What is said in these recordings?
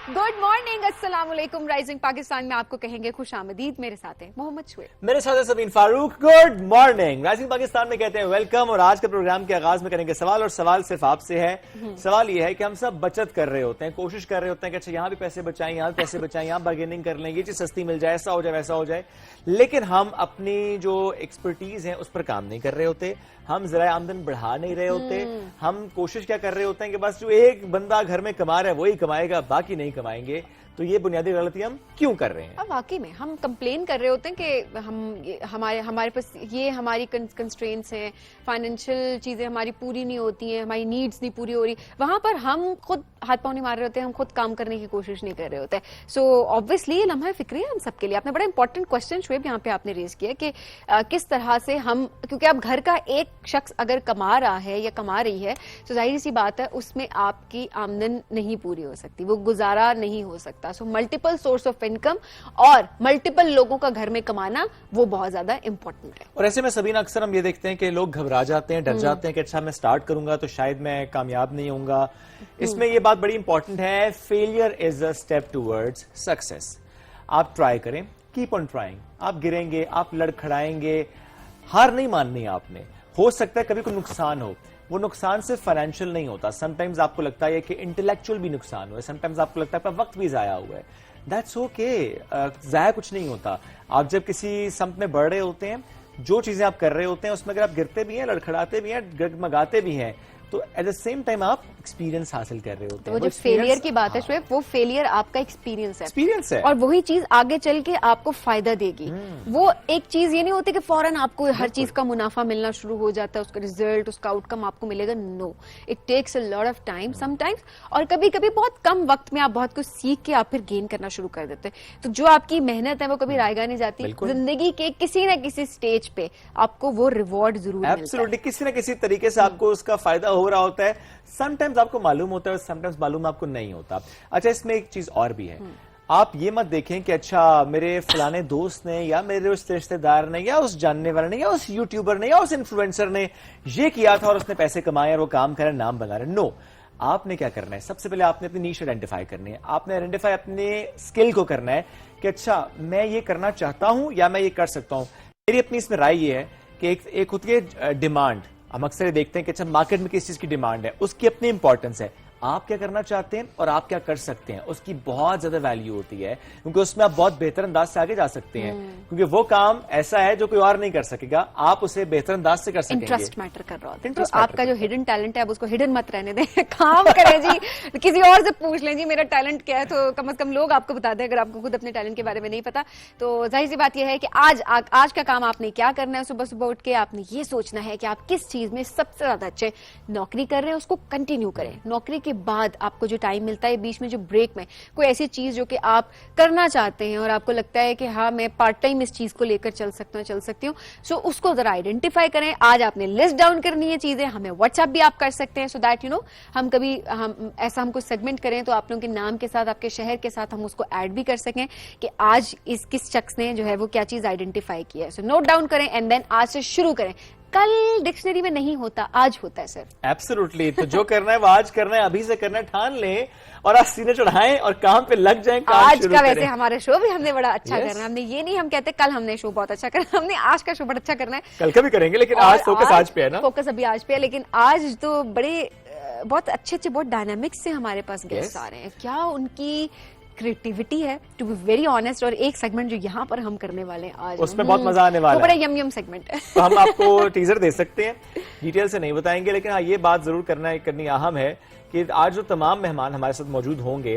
Good morning, अस्सलाम वालेकुम। Rising Pakistan में आपको कहेंगे खुश आमदीद। मेरे साथ है मोहम्मद शुएब, मेरे साथ है Sabeen Farooq. Good morning. Rising Pakistan में कहते हैं वेलकम। और आज के प्रोग्राम के आगाज में करेंगे सवाल, और सवाल सिर्फ आपसे है। सवाल ये है कि हम सब बचत कर रहे होते हैं, कोशिश कर रहे होते हैं कि अच्छा यहाँ भी पैसे बचाएं, यहाँ भी पैसे बचाएं, यहाँ बार्गेनिंग कर लें, ये चीज सस्ती मिल जाए, ऐसा हो जाए वैसा हो जाए, लेकिन हम अपनी जो एक्सपर्टीज है उस पर काम नहीं कर रहे होते। हम जरा आमदन बढ़ा नहीं रहे होते। हम कोशिश क्या कर रहे होते हैं कि बस जो एक बंदा घर में कमा रहा है वही कमाएगा, बाकी नहीं कमाएंगे। तो ये बुनियादी गलती हम क्यों कर रहे हैं? अब वाकई में हम कंप्लेन कर रहे होते हैं कि हमारे पास ये हमारी कंस्ट्रेंट्स हैं, फाइनेंशियल चीजें हमारी पूरी नहीं होती हैं, हमारी नीड्स नहीं पूरी हो रही। वहां पर हम खुद हाथ पांव नहीं मार रहे होते हैं, हम खुद काम करने की कोशिश नहीं कर रहे होते। सो ऑब्वियसली ये लम्हा फिक्री है हम सबके लिए। आपने बड़ा इंपॉर्टेंट क्वेश्चन शुएब यहाँ पे आपने रेज किया कि किस तरह से हम, क्योंकि आप घर का एक शख्स अगर कमा रहा है या कमा रही है तो जाहिर सी बात है उसमें आपकी आमदन नहीं पूरी हो सकती, वो गुजारा नहीं हो सकता। So multiple source of income और मल्टीपल लोगों का घर में कमाना वो बहुत ज्यादा इंपॉर्टेंट है। और ऐसे में सबीना अक्सर हम ये देखते हैं कि लोग घबरा जाते हैं, डर जाते हैं कि अच्छा मैं स्टार्ट करूंगा तो शायद मैं कामयाब नहीं होऊंगा। इसमें ये बात बड़ी इंपॉर्टेंट है, failure is a step towards success. आप ट्राई करें, कीप ऑन ट्राइंग। आप गिरेंगे, आप लड़खड़ाएंगे, हार नहीं माननी आपने। हो सकता है कभी कोई नुकसान हो, वो नुकसान सिर्फ फाइनेंशियल नहीं होता। समटाइम्स आपको लगता है कि इंटेलेक्चुअल भी नुकसान हुआ है, समटाइम्स आपको लगता है आपका वक्त भी जाया हुआ है। दैट्स ओके, जाया कुछ नहीं होता। आप जब किसी संप में बढ़ रहे होते हैं, जो चीजें आप कर रहे होते हैं उसमें अगर आप गिरते भी हैं, लड़खड़ाते भी हैं, डगमगाते भी हैं, तो एट द सेम टाइम आप एक्सपीरियंस हासिल कर रहे होते हैं। वो जो फेलियर की बात है शुएब, वो फेलियर आपका एक्सपीरियंस है, और वही चीज आगे चल के आपको फायदा देगी। वो एक चीज ये नहीं होती कि फौरन आपको हर चीज का मुनाफा मिलना शुरू हो जाता है, उसका रिजल्ट, उसका आउटकम आपको मिलेगा। No, it takes a lot of time sometimes, और कभी कभी बहुत कम वक्त में आप बहुत कुछ सीख के आप फिर गेन करना शुरू कर देते हैं। तो जो आपकी मेहनत है वो कभी रायगा नहीं जाती। जिंदगी के किसी न किसी स्टेज पे आपको वो रिवॉर्ड जरूर मिलता है। किसी न किसी तरीके से आपको उसका फायदा हो रहा होता है। समटाइम्स आपको मालूम होता है, समटाइम्स मालूम आपको नहीं होता। अच्छा, इसमें एक चीज और भी है। आप ये मत देखें कि अच्छा मेरे फलाने दोस्त ने या मेरे उस रिश्तेदार ने या उस जानने वाले ने या उस यूट्यूबर ने या उस इन्फ्लुएंसर ने ये किया था और उसने पैसे कमाए और वो काम कर रहा है, नाम बना रहे। नो, आपने क्या करना है, सबसे पहले आपने अपनी नीश आइडेंटिफाई करनी है। आपने आइडेंटिफाई अपने स्किल को करना है कि अच्छा मैं ये करना चाहता हूं या मैं ये कर सकता हूं। मेरी अपनी इसमें राय ये है कि एक खुद के डिमांड, हम अक्सर देखते हैं कि अच्छा मार्केट में किस चीज की डिमांड है, उसकी अपनी इंपॉर्टेंस है। आप क्या करना चाहते हैं और आप क्या कर सकते हैं, उसकी बहुत ज्यादा वैल्यू होती है, क्योंकि उसमें आप बहुत बेहतर अंदाज से आगे जा सकते हैं। क्योंकि वो काम ऐसा है जो कोई और नहीं कर सकेगा, आप उसे बेहतर अंदाज से कर सकेंगे। इंटरेस्ट मैटर कर रहा होता है। तो आपका जो हिडन टैलेंट है आप उसको हिडन मत रहने दें, काम करें जी। किसी और से पूछ लें जी मेरा टैलेंट क्या है, तो कम से कम लोग आपको बता दें। अगर आपको खुद अपने टैलेंट के बारे में नहीं पता तो जाहिर सी बात यह है कि आज का काम आपने क्या करना है। सुबह सुबह उठ के आपने ये सोचना है कि आप किस चीज में सबसे ज्यादा अच्छे नौकरी कर रहे हैं, उसको कंटिन्यू करें। नौकरी के बाद आपको जो टाइम मिलता है बीच में, जो ब्रेक में कोई ऐसी चीज जो कि आप करना चाहते हैं और आपको लगता है कि हाँ मैं पार्ट टाइम इस चीज को लेकर चल सकती हूँ, सो उसको जरा आइडेंटिफाई करें। आज आपने लिस्ट डाउन करनी है चीजें, हमें व्हाट्सएप भी आप कर सकते हैं, सो दैट यू नो हम कुछ सेगमेंट करें तो आप लोगों के नाम के साथ, आपके शहर के साथ हम उसको ऐड भी कर सकें कि आज किस शख्स ने जो है वो क्या चीज आइडेंटिफाई किया है। सो नोट डाउन करें एंड देन आज से शुरू करें। कल डिक्शनरी में नहीं होता, आज होता है सर। एब्सोल्युटली। तो जो करना है वो आज करना है, अभी से करना है, ठान लें और आज सीने चढ़ाएं और काम पे लग जाएं। आज का वैसे हमारा शो भी हमने बड़ा अच्छा करना है। हमने ये नहीं हम कहते कल हमने शो बहुत अच्छा करना, हमने आज का शो बड़ा अच्छा करना है। कल का भी करेंगे, लेकिन आज फोकस आज पे है ना, फोकस अभी आज पे है। लेकिन आज तो बड़े बहुत अच्छे बहुत डायनामिक्स से हमारे पास गेस्ट आ रहे हैं। क्या उनकी क्रिएटिविटी है, टू बी वेरी ऑनेस्ट। और एक सेगमेंट जो यहाँ पर हम करने वाले हैं आज, उसमें बहुत मजा आने वाला है। बड़ा यम सेगमेंट है। तो हम आपको टीजर दे सकते हैं, डिटेल से नहीं बताएंगे, लेकिन हाँ ये बात जरूर करनी अहम है कि आज जो तमाम मेहमान हमारे साथ मौजूद होंगे,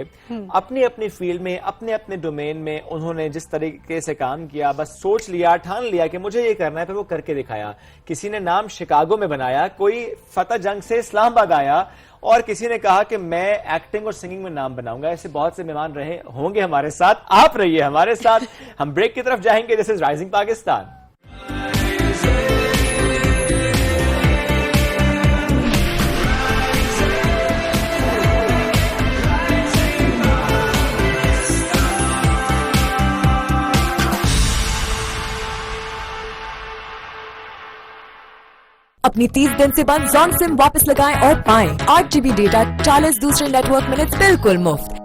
अपनी अपनी फील्ड में, अपने अपने डोमेन में उन्होंने जिस तरीके से काम किया, बस सोच लिया, ठान लिया कि मुझे ये करना है, फिर वो करके दिखाया। किसी ने नाम शिकागो में बनाया, कोई फतेह जंग से इस्लामाबाद आया, और किसी ने कहा कि मैं एक्टिंग और सिंगिंग में नाम बनाऊंगा। ऐसे बहुत से मेहमान रहे होंगे हमारे साथ। आप रहिए हमारे साथ, हम ब्रेक की तरफ जाएंगे। This is rising Pakistan. अपनी 30 दिन से बंद जॉन सिम वापस लगाएं और पाएं 8 GB डेटा 40 दूसरे नेटवर्क मिनट्स बिल्कुल मुफ्त।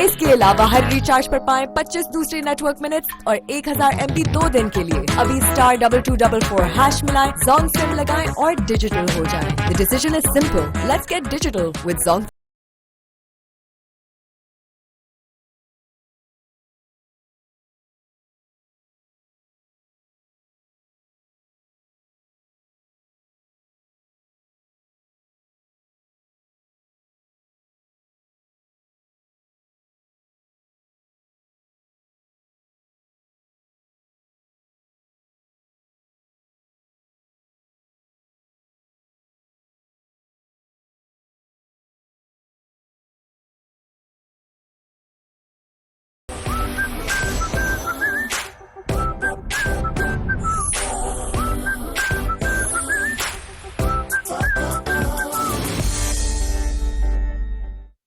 इसके अलावा हर रिचार्ज पर पाएं 25 दूसरे नेटवर्क मिनट्स और 1000 MB 2 दिन के लिए। अभी *2244# मिलाएं, Zong SIM लगाएं और डिजिटल हो जाएं। The decision is simple. Let's get digital with Zong.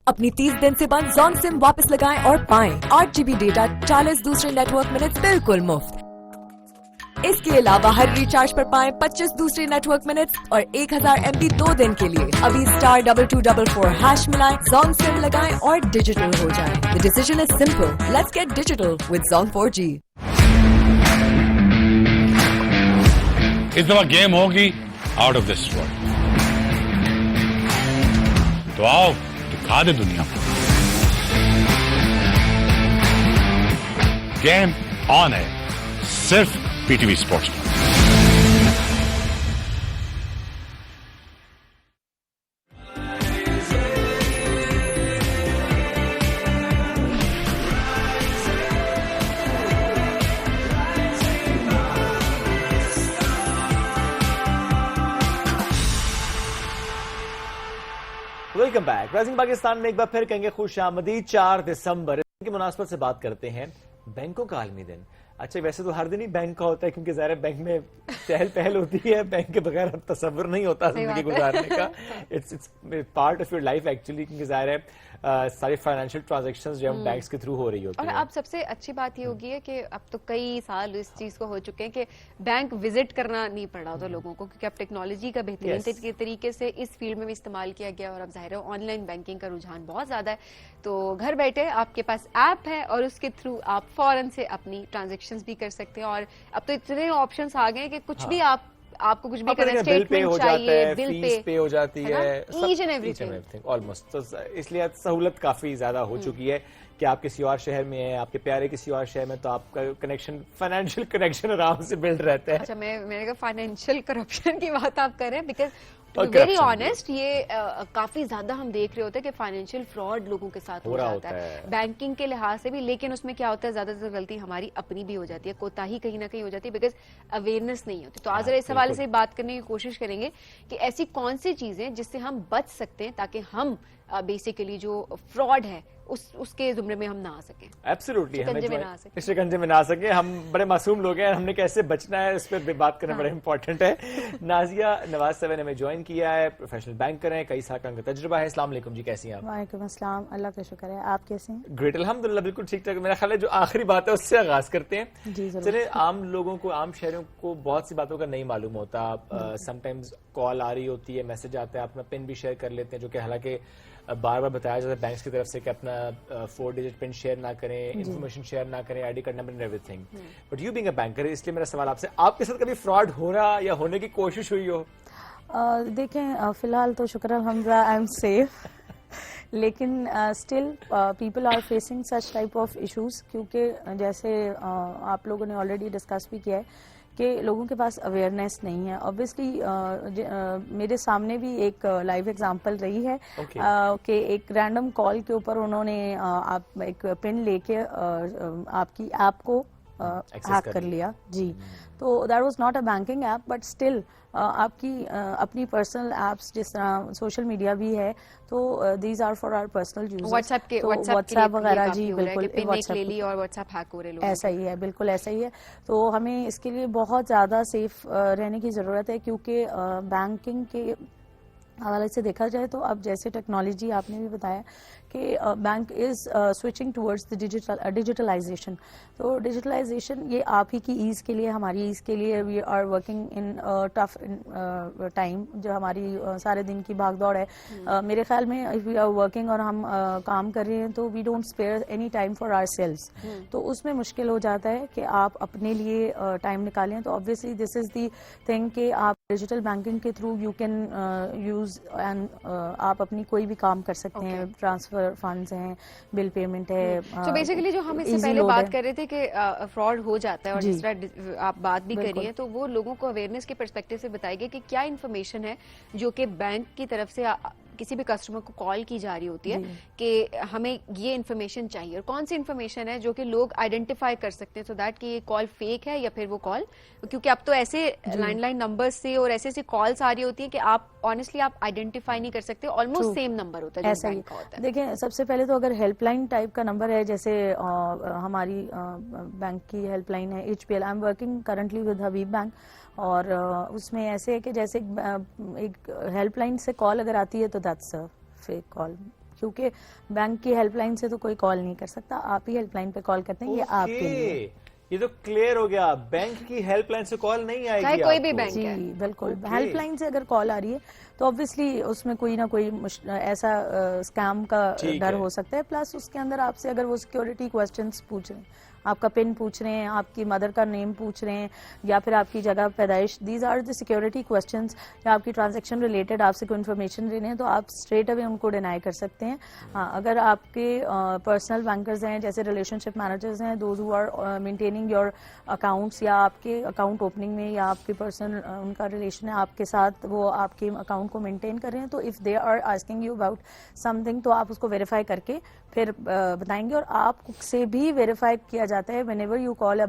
अपनी 30 दिन से बंद Zong SIM वापस लगाएं और पाएं 8 GB डेटा, 40 दूसरे नेटवर्क मिनट्स बिल्कुल मुफ्त। इसके अलावा हर रिचार्ज पर पाएं 25 दूसरे नेटवर्क मिनट्स और 1000 MB 2 दिन के लिए। अभी *2244# मिलाएं, Zong SIM लगाएं और डिजिटल हो जाएं। The decision is simple. Let's get digital with Zong 4G. इस दफा गेम होगी आउट ऑफ दिस वर्ल्ड। तो आओ दिखा दे दुनिया को। गेम ऑन है सिर्फ PTV स्पोर्ट्स पर। Welcome back. राइजिंग पाकिस्तान में एक बार फिर कहेंगे खुश आमदीद। 4 दिसंबर की मुनासबत से बात करते हैं बैंकों का आलमी दिन। अच्छा, वैसे तो हर दिन ही बैंक का होता है क्योंकि ज़ाहिर है बैंक में चहल पहल होती है, बैंक के बगैर अब तसव्वुर नहीं होता जिंदगी गुजारने का। It's part of your life actually, क्योंकि ज़ाहिर है सारी फाइनेंशियल ट्रांजैक्शंस जो हम बैंक्स के थ्रू हो रही होती और है। अब सबसे अच्छी बात ये होगी है कि अब तो कई साल इस चीज को हो चुके हैं कि बैंक विजिट करना नहीं पड़ रहा होता लोगों को, क्योंकि अब टेक्नोलॉजी का बेहतरीन तरीके से इस फील्ड में भी इस्तेमाल किया गया और अब जाहिर है ऑनलाइन बैंकिंग का रुझान बहुत ज्यादा है। तो घर बैठे आपके पास ऐप है और उसके थ्रू आप फौरन से अपनी ट्रांजेक्शंस भी कर सकते हैं। और अब तो इतने ऑप्शंस आ गए हैं कि कुछ भी आपको कुछ भी करना, बिल पे हो स्टेटमेंट जाता चाहिए, है, बिल फीस पे हो जाती है, ईच एंड एवरीथिंग ऑलमोस्ट। तो इसलिए सहूलत काफी ज्यादा हो चुकी है कि आप किसी और शहर में हैं, आपके प्यारे किसी और शहर में, तो आपका कनेक्शन, फाइनेंशियल कनेक्शन आराम से बिल्ड रहता है। अच्छा, मैंने कहा फाइनेंशियल करप्शन की बात आप कर रहे हैं, बिकॉज और वेरी corruption ऑनेस्ट ये काफी ज्यादा हम देख रहे होते हैं कि फाइनेंशियल फ्रॉड लोगों के साथ हो रहा जाता होता है है। बैंकिंग के लिहाज से भी। लेकिन उसमें क्या होता है, ज्यादातर गलती हमारी अपनी भी हो जाती है, कोताही कहीं ना कहीं हो जाती है, बिकॉज अवेयरनेस नहीं होती। तो आज जरा इस हवाले से बात करने की कोशिश करेंगे कि ऐसी कौन सी चीजें जिससे हम बच सकते हैं ताकि हम बेसिकली जो फ्रॉड है उसके जुमरे में हम ना आ सकें, एब्सोल्युटली, शिकंजे में ना आ सकें। शिकंजे में ना आ सके। हम बड़े मासूम लोग हैं, हमने कैसे बचना है इस पर बात करना बड़ा इंपॉर्टेंट है। नाजिया नवाज साहब ने हमें ज्वाइन किया है, प्रोफेशनल बैंकर हैं, कई साल का उनका तजुर्बा है। अस्सलाम वालेकुम जी, कैसी हैं आप? वालेकुम अस्सलाम, अल्लाह का शुक्र है। आप कैसे हैं? ग्रेट, अल्हम्दुलिल्लाह, बिल्कुल ठीक ठाक। मेरा ख्याल है जो आखिरी बात है उससे आगाज करते हैं। जी जरूर। चलिए, आम लोगों को, आम शहरों को बहुत सी बातों का नहीं मालूम होता। समटाइम्स कॉल आ रही होती है, मैसेज आता है, अपना पिन भी शेयर कर लेते हैं, जो कि हालांकि बार बार बताया जाता है बैंक्स की तरफ से कि अपना 4 डिजिट पिन शेयर ना करें, इन्फॉर्मेशन शेयर ना करें, ID card number and everything. But you being a banker, इसलिए मेरा सवाल आपसे, आपके साथ कभी फ्रॉड हो रहा या होने की कोशिश हुई हो? देखें, फिलहाल तो शुक्र अल्हम्दुलिल्लाह आई एम सेफ, लेकिन still people are facing such type of issues, क्योंकि जैसे आप लोगों ने ऑलरेडी डिस्कस भी किया है कि लोगों के पास अवेयरनेस नहीं है। ऑब्वियसली मेरे सामने भी एक लाइव एग्जांपल रही है कि एक रैंडम कॉल के ऊपर उन्होंने आप एक पिन लेके आपकी ऐप को हैक कर लिया जी। तो that was not a banking app, but still आपकी अपनी पर्सनल ऐप्स जिस तरह सोशल मीडिया भी है, तो these are for our personal use. WhatsApp वगैरह जी बिल्कुल, ले ली और व्हाट्सएप हैक हो रहे लोग, ऐसा ही है, बिल्कुल ऐसा ही है। तो हमें इसके लिए बहुत ज़्यादा सेफ रहने की ज़रूरत है, क्योंकि बैंकिंग के हवाले से देखा जाए तो अब जैसे टेक्नोलॉजी आपने भी बताया کہ bank is switching towards the digitalization. تو ڈیجیٹلائزیشن یہ آپ ہی کی ایز کے لیے, ہماری ایز کے لیے, we are working in tough time, جو ہماری سارے دن کی بھاگ دوڑ ہے. میرے خیال میں اف وی آر ورکنگ اور ہم کام کر رہے ہیں تو we don't spare any time for ourselves. تو اس میں مشکل ہو جاتا ہے کہ آپ اپنے لیے ٹائم نکالیں. تو obviously this is the thing کہ آپ ڈیجیٹل بینکنگ کے through you can use and آپ اپنی کوئی بھی کام کر سکتے ہیں. ٹرانسفر فنڈز ہیں, بل پیمنٹ ہے. تو بیسیکلی جو ہم اس سے پہلے بات کر رہے تھے کہ فراڈ ہو جاتا ہے, اور جس طرح آپ بات بھی کر رہی ہیں, تو وہ لوگوں کو اویئرنیس کے پرسپیکٹو سے بتائیے گا کہ کیا انفارمیشن ہے جو کہ بینک کی طرف سے کسی بھی کسٹمر کو کال کی جا رہی ہوتی ہے کہ ہمیں یہ انفارمیشن چاہیے, اور کون سی انفارمیشن ہے جو کہ لوگ آئیڈینٹیفائی کر سکتے ہیں سو دیٹ کہ یہ کال فیک ہے یا پھر وہ کال, کیونکہ اب تو ایسے لینڈ لائن نمبر سے اور ایسے ایسی کالس آ رہی ہوتی ہیں کہ آپ آنیسٹلی آپ آئیڈینٹیفائی نہیں کر سکتے, آلموسٹ سیم نمبر ہوتا ہے ایسا ہی. دیکھیں سب سے پہلے تو اگر ہیلپ لائن ٹائپ کا نمبر ہے, جیسے ہماری بینک کی ہیلپ لائن ہے HPL, I am working currently with Habib bank, اور اس میں ایسے ہے کہ جیسے ایک ہیلپ لائن سے کال اگر آتی ہے تو دیٹس فیک کال, کیونکہ بینک کی ہیلپ لائن سے تو کوئی کال نہیں کر سکتا, آپ ہی ہیلپ لائن پہ کال کرتے ہیں, یہ آپ کے لیے. یہ تو کلیئر ہو گیا, بینک کی ہیلپ لائن سے کال نہیں آئے گی, کوئی بھی بینک ہے. جی بالکل, ہیلپ لائن سے اگر کال آ رہی ہے تو obviously اس میں کوئی نہ کوئی ایسا اسکیم کا ڈر ہو سکتا ہے. پلس اس کے اندر آپ سے اگر وہ سیکورٹی کوسچنس پوچھ رہے ہیں, آپ کا پن پوچھ رہے ہیں, آپ کی مدر کا نیم پوچھ رہے ہیں, یا پھر آپ کی جگہ پیدائش, these are the security questions, یا آپ کی ٹرانزیکشن ریلیٹڈ آپ سے کوئی انفارمیشن لینے ہیں, تو آپ اسٹریٹ اوے ان کو ڈینائی کر سکتے ہیں. ہاں, اگر آپ کے پرسنل بینکرز ہیں, جیسے ریلیشن شپ مینیجرز ہیں, those who are maintaining your accounts, یا آپ کے اکاؤنٹ اوپننگ میں یا آپ کے پرسنل ان کا ریلیشن ہے آپ کے ساتھ, وہ آپ کے اکاؤنٹ کو مینٹین کر رہے ہیں, تو if they are asking you about something, تو آپ اس کو ویریفائی کر کے پھر بتائیں گے. اور آپ سے بھی ویریفائی کیا جاتا ہے when ever you call a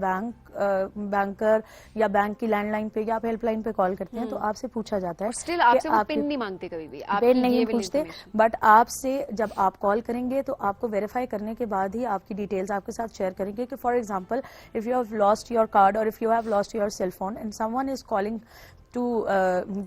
banker یا بینک کی لینڈ لائن پہ یا آپ ہیلپ لائن پہ کال کرتے ہیں, تو آپ سے پوچھا جاتا ہے. اسٹل آپ سے وہ پن نہیں مانگتے کبھی بھی, پن نہیں پوچھتے, بٹ آپ سے جب آپ کال کریں گے تو آپ کو ویریفائی کرنے کے بعد ہی آپ کی ڈیٹیلز آپ کے ساتھ شیئر کریں گے. کہ for example if you have lost your card اور if you have lost your cell phone and someone is calling to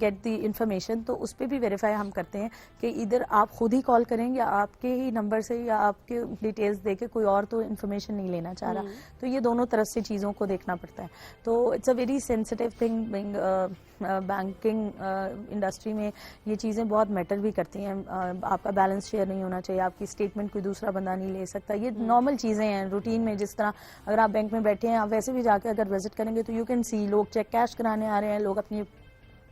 get the information, تو اس پہ بھی ویریفائی ہم کرتے ہیں کہ ادھر آپ خود ہی کال کریں یا آپ کے ہی نمبر سے یا آپ کے ڈیٹیلز دے کے کوئی اور تو انفارمیشن نہیں لینا چاہ رہا. تو یہ دونوں طرف سے چیزوں کو دیکھنا پڑتا ہے. تو it's a very sensitive thing. Banking industry میں یہ چیزیں بہت میٹر بھی کرتی ہیں. آپ کا بیلنس شیئر نہیں ہونا چاہیے, آپ کی اسٹیٹمنٹ کوئی دوسرا بندہ نہیں لے سکتا. یہ نارمل چیزیں ہیں روٹین میں, جس طرح اگر آپ بینک میں بیٹھے ہیں, آپ ویسے بھی جا کے اگر وزٹ کریں گے تو یو کین سی لوگ چیک کیش کرانے آ رہے ہیں, لوگ اپنی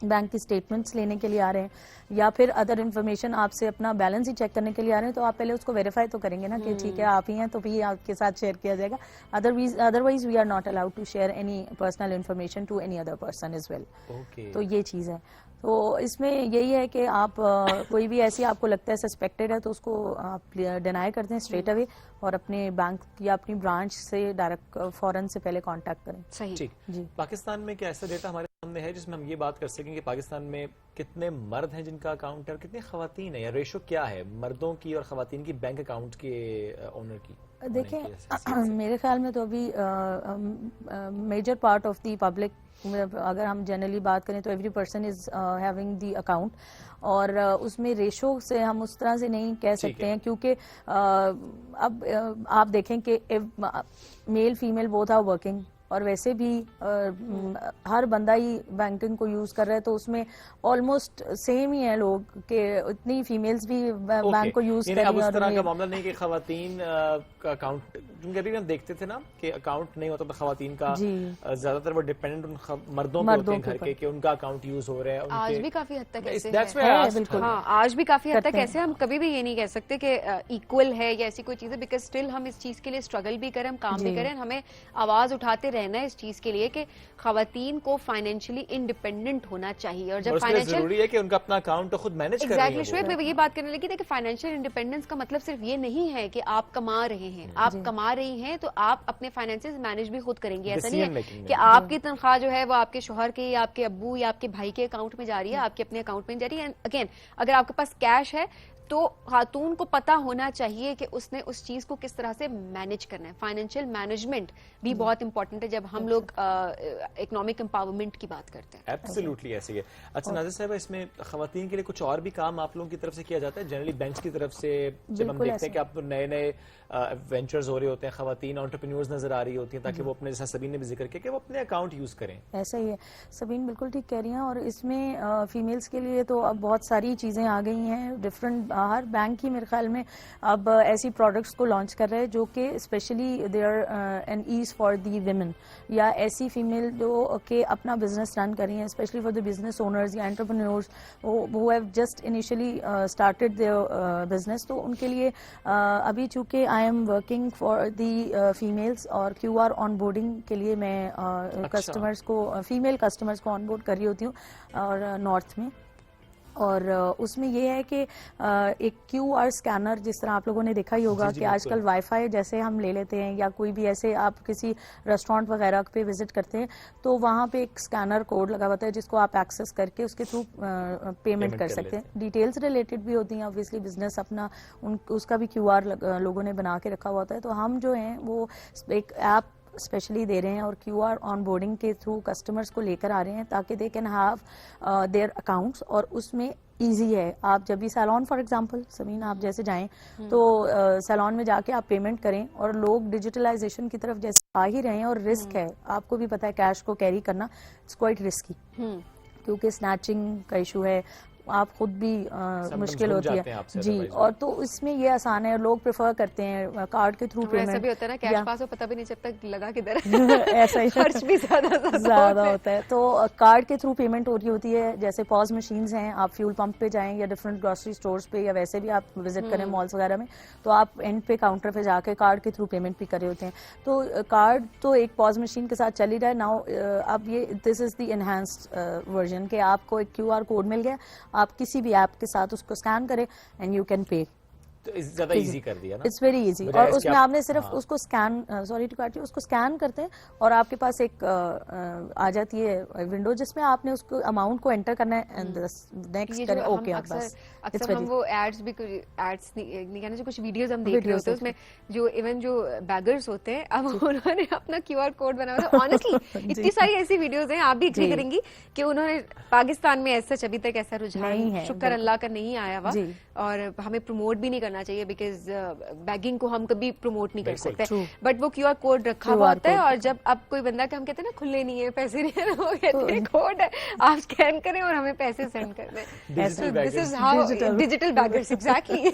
بینک کی اسٹیٹمنٹس لینے کے لیے آ رہے ہیں, یا پھر ادر انفارمیشن آپ سے اپنا بیلنس ہی چیک کرنے کے لیے آ رہے ہیں. تو آپ پہلے اس کو ویریفائی تو کریں گے نا کہ ٹھیک ہے آپ ہی ہیں, تو بھی آپ کے ساتھ شیئر کیا جائے گا. Otherwise we are not allowed to share any personal information to any other person as well. تو یہ چیز ہے. تو اس میں یہی ہے کہ آپ کوئی بھی ایسی آپ کو لگتا ہے سسپیکٹڈ ہے تو اس کو آپ ڈینائی کر دیں اسٹریٹ اوے, اور اپنے بینک یا اپنی برانچ سے ڈائریکٹ فوراً سے پہلے کانٹیکٹ کریں. صحیح. جی, پاکستان میں کیا ایسا ڈیٹا ہمارے سامنے ہے جس میں ہم یہ بات کر سکیں کہ پاکستان میں کتنے مرد ہیں جن کا اکاؤنٹ ہے اور کتنی خواتین ہیں, یا ریشو کیا ہے مردوں کی اور خواتین کی بینک اکاؤنٹ کے اونر کی؟ دیکھیں میرے خیال میں تو ابھی major part of the public, اگر ہم جنرلی بات کریں تو every person is having the account, اور اس میں ریشو سے ہم اس طرح سے نہیں کہہ سکتے ہیں, کیونکہ اب آپ دیکھیں کہ male female both are working, اور ویسے بھی ہر بندہ ہی بینکنگ کو یوز کر رہا ہے, تو اس میں آلموسٹ سیم ہی ہیں لوگ کہ اتنی فیمیلز بھی بینک کو یوز کر رہی ہیں. اب اس طرح کا معاملہ نہیں کہ خواتین کا اکاؤنٹ, کیونکہ ابھی ہم دیکھتے تھے نا کہ اکاؤنٹ نہیں ہوتا تھا خواتین کا, زیادہ تر وہ ڈیپینڈنٹ مردوں پہ ہوتے ہیں گھر کے کہ ان کا اکاؤنٹ یوز ہو رہا ہے. آج بھی کافی حد تک ایسے ہے. ہاں, آج بھی کافی حد تک ایسے. ہم کبھی بھی یہ نہیں کہہ سکتے کہ ایکول ہے یا ایسی کوئی چیز ہے, بیکاز اسٹل ہم اس چیز کے لیے اسٹرگل بھی کریں, ہم کام بھی کریں, ہمیں آواز اٹھاتے رہنا ہے اس چیز کے لیے کہ خواتین کو فائنینشلی انڈیپینڈنٹ ہونا چاہیے. اور جب فائنینشیل ضروری ہے کہ ان کا اپنا اکاؤنٹ خود مینیج کریں. ایگزیکٹلی شعیب, میں یہ بات کرنے لگی تھی کہ فائنینشیل انڈیپینڈنس کا مطلب صرف یہ نہیں ہے کہ آپ کما رہے ہیں, آپ کما رہی ہیں تو آپ اپنے فائنینسز مینیج بھی خود کریں گے. ایسا نہیں ہے کہ آپ کی تنخواہ جو ہے وہ آپ کے شوہر کے یا آپ کے ابو یا آپ کے بھائی کے اکاؤنٹ میں جا رہی ہے, آپ کے اپنے اکاؤنٹ میں جا رہی ہے. اگین اگر آپ کے پاس کیش ہے تو خاتون کو پتا ہونا چاہیے کہ اس نے اس چیز کو کس طرح سے مینج کرنا ہے. فائنینشیل مینجمنٹ بھی بہت امپورٹنٹ ہے جب ہم لوگ اکنامک امپاورمنٹ کی بات کرتے ہیں. ایبسلیوٹلی ایسے ہی ہے. اچھا ناظر صاحب, اس میں خواتین کے لیے کچھ اور بھی کام آپ لوگوں کی طرف سے کیا جاتا ہے جنرلی بینکس کی طرف سے؟ جب ہم دیکھتے ہیں کہ آپ نئے نئے وینچرز ہو رہے ہوتے ہیں, خواتین انٹرپرینیورز نظر آ رہی ہوتی ہیں تاکہ وہ اپنے, جیسا سبین نے بھی ذکر کیا, کہ وہ اپنے اکاؤنٹ یوز کریں. ایسا ہی ہے, سبین بالکل ٹھیک کہہ رہی ہیں. اور اس میں فیمیلز کے لیے تو اب بہت ساری چیزیں آ گئی ہیں. ڈفرینٹ ہر بینک ہی میرے خیال میں اب ایسی پروڈکٹس کو لانچ کر رہے ہیں جو کہ specially they are an ease for the women, یا ایسی فیمیل جو کہ اپنا بزنس رن کر رہی ہیں, specially for the business owners یا entrepreneurs who have just initially started their business. تو ان کے لیے ابھی چونکہ I am working for the females, اور کیو آر آن بورڈنگ کے لیے میں کسٹمرز کو, فیمیل کسٹمرز کو آن بورڈ کر رہی ہوتی ہوں اور نارتھ میں. اور اس میں یہ ہے کہ ایک کیو آر اسکینر, جس طرح آپ لوگوں نے دیکھا ہی ہوگا کہ آج کل وائی فائی جیسے ہم لے لیتے ہیں, یا کوئی بھی ایسے آپ کسی ریسٹورینٹ وغیرہ پہ وزٹ کرتے ہیں تو وہاں پہ ایک اسکینر کوڈ لگا ہوتا ہے جس کو آپ ایکسیس کر کے اس کے تھرو پیمنٹ کر سکتے ہیں. ڈیٹیلز ریلیٹڈ بھی ہوتی ہیں اوبویسلی, بزنس اپنا اس کا بھی کیو آر لوگوں نے بنا کے رکھا ہوا ہوتا ہے. تو ہم جو ہیں وہ ایک ایپ اسپیشلی دے رہے ہیں اور Q R on boarding through customers کو لے کر آ رہے ہیں تاکہ they can have their accounts. اور اس میں ایزی ہے, آپ جب بھی سیلون فار ایگزامپل سمین آپ جیسے جائیں تو سیلون میں جا کے آپ پیمنٹ کریں, اور لوگ ڈیجیٹلائزیشن کی طرف جیسے آ ہی رہے ہیں. اور رسک ہے, آپ کو بھی پتا ہے کیش کو کیری کرنا اٹس کوائٹ رسکی, کیونکہ اسنیچنگ کا ایشو ہے, آپ خود بھی مشکل ہوتی ہے جی. اور تو اس میں یہ آسان ہے, لوگ پریفر کرتے ہیں کارڈ کے تھرو پیمنٹ. ایسا بھی ہوتا ہے نا, کیش پاس ہو پتہ بھی نہیں چلتا لگا کدھر, ایسا ہی خرچ بھی زیادہ ہوتا ہے. تو کارڈ کے تھرو پیمنٹ ہو رہی ہوتی ہے. جیسے پاز مشینز ہیں, آپ فیول پمپ پہ جائیں یا ڈفرینٹ گروسری اسٹورز پہ, یا ویسے بھی آپ وزٹ کریں مالس وغیرہ میں, تو آپ اینڈ پہ کاؤنٹر پہ جا کے کارڈ کے تھرو پیمنٹ بھی کر رہے ہوتے ہیں. تو کارڈ تو ایک پاز مشین کے ساتھ چل ہی رہا ہے ناؤ. اب یہ دس از دی انہینسڈ ورژن کہ آپ کو ایک کیو آر کوڈ مل گیا, آپ کسی بھی ایپ کے ساتھ اس کو اسکین کریں اینڈ یو کین پے. زیادہ ایزی کر دیا نا, اٹس ویری ایزی. اور اس میں آپ نے صرف اس کو scan, sorry to cut you, اس کو اسکین کرتے ہیں اور آپ کے پاس ایک آ جاتی ہے ونڈو جس میں آپ نے اس کو اماؤنٹ کو انٹر کرنا ہے اینڈ نیکسٹ کریں اوکے. بس اکثر ہم وہ ایڈز بھی, ایڈز نہیں کہنا چاہیے, کچھ ویڈیوز ہم دیکھ رہے ہوتے ہیں اس میں جو ایون جو بیگرز ہوتے ہیں, اب انہوں نے اپنا کیو آر کوڈ بنا ہوا. آنیسٹلی اتنی ساری ایسی ویڈیوز ہیں, آپ بھی اگری کریں گی کہ انہوں نے پاکستان میں ایسا ابھی تک ایسا رجحان شکر اللہ کا نہیں آیا ہوا, اور ہمیں پروموٹ بھی نہیں کرنا چاہیے بیکاز بیگنگ کو ہم کبھی پروموٹ نہیں کر سکتے. بٹ وہ کیو آر کوڈ رکھا ہوا ہوتا ہے, اور جب اب کوئی بندہ کہ ہم کہتے ہیں نا کھلے نہیں ہے پیسے نہیں ہے, وہ کہتے ہیں کوڈ ہے آپ اسکین کریں اور ہمیں پیسے سینڈ کر دیں. This is how digital beggars exactly.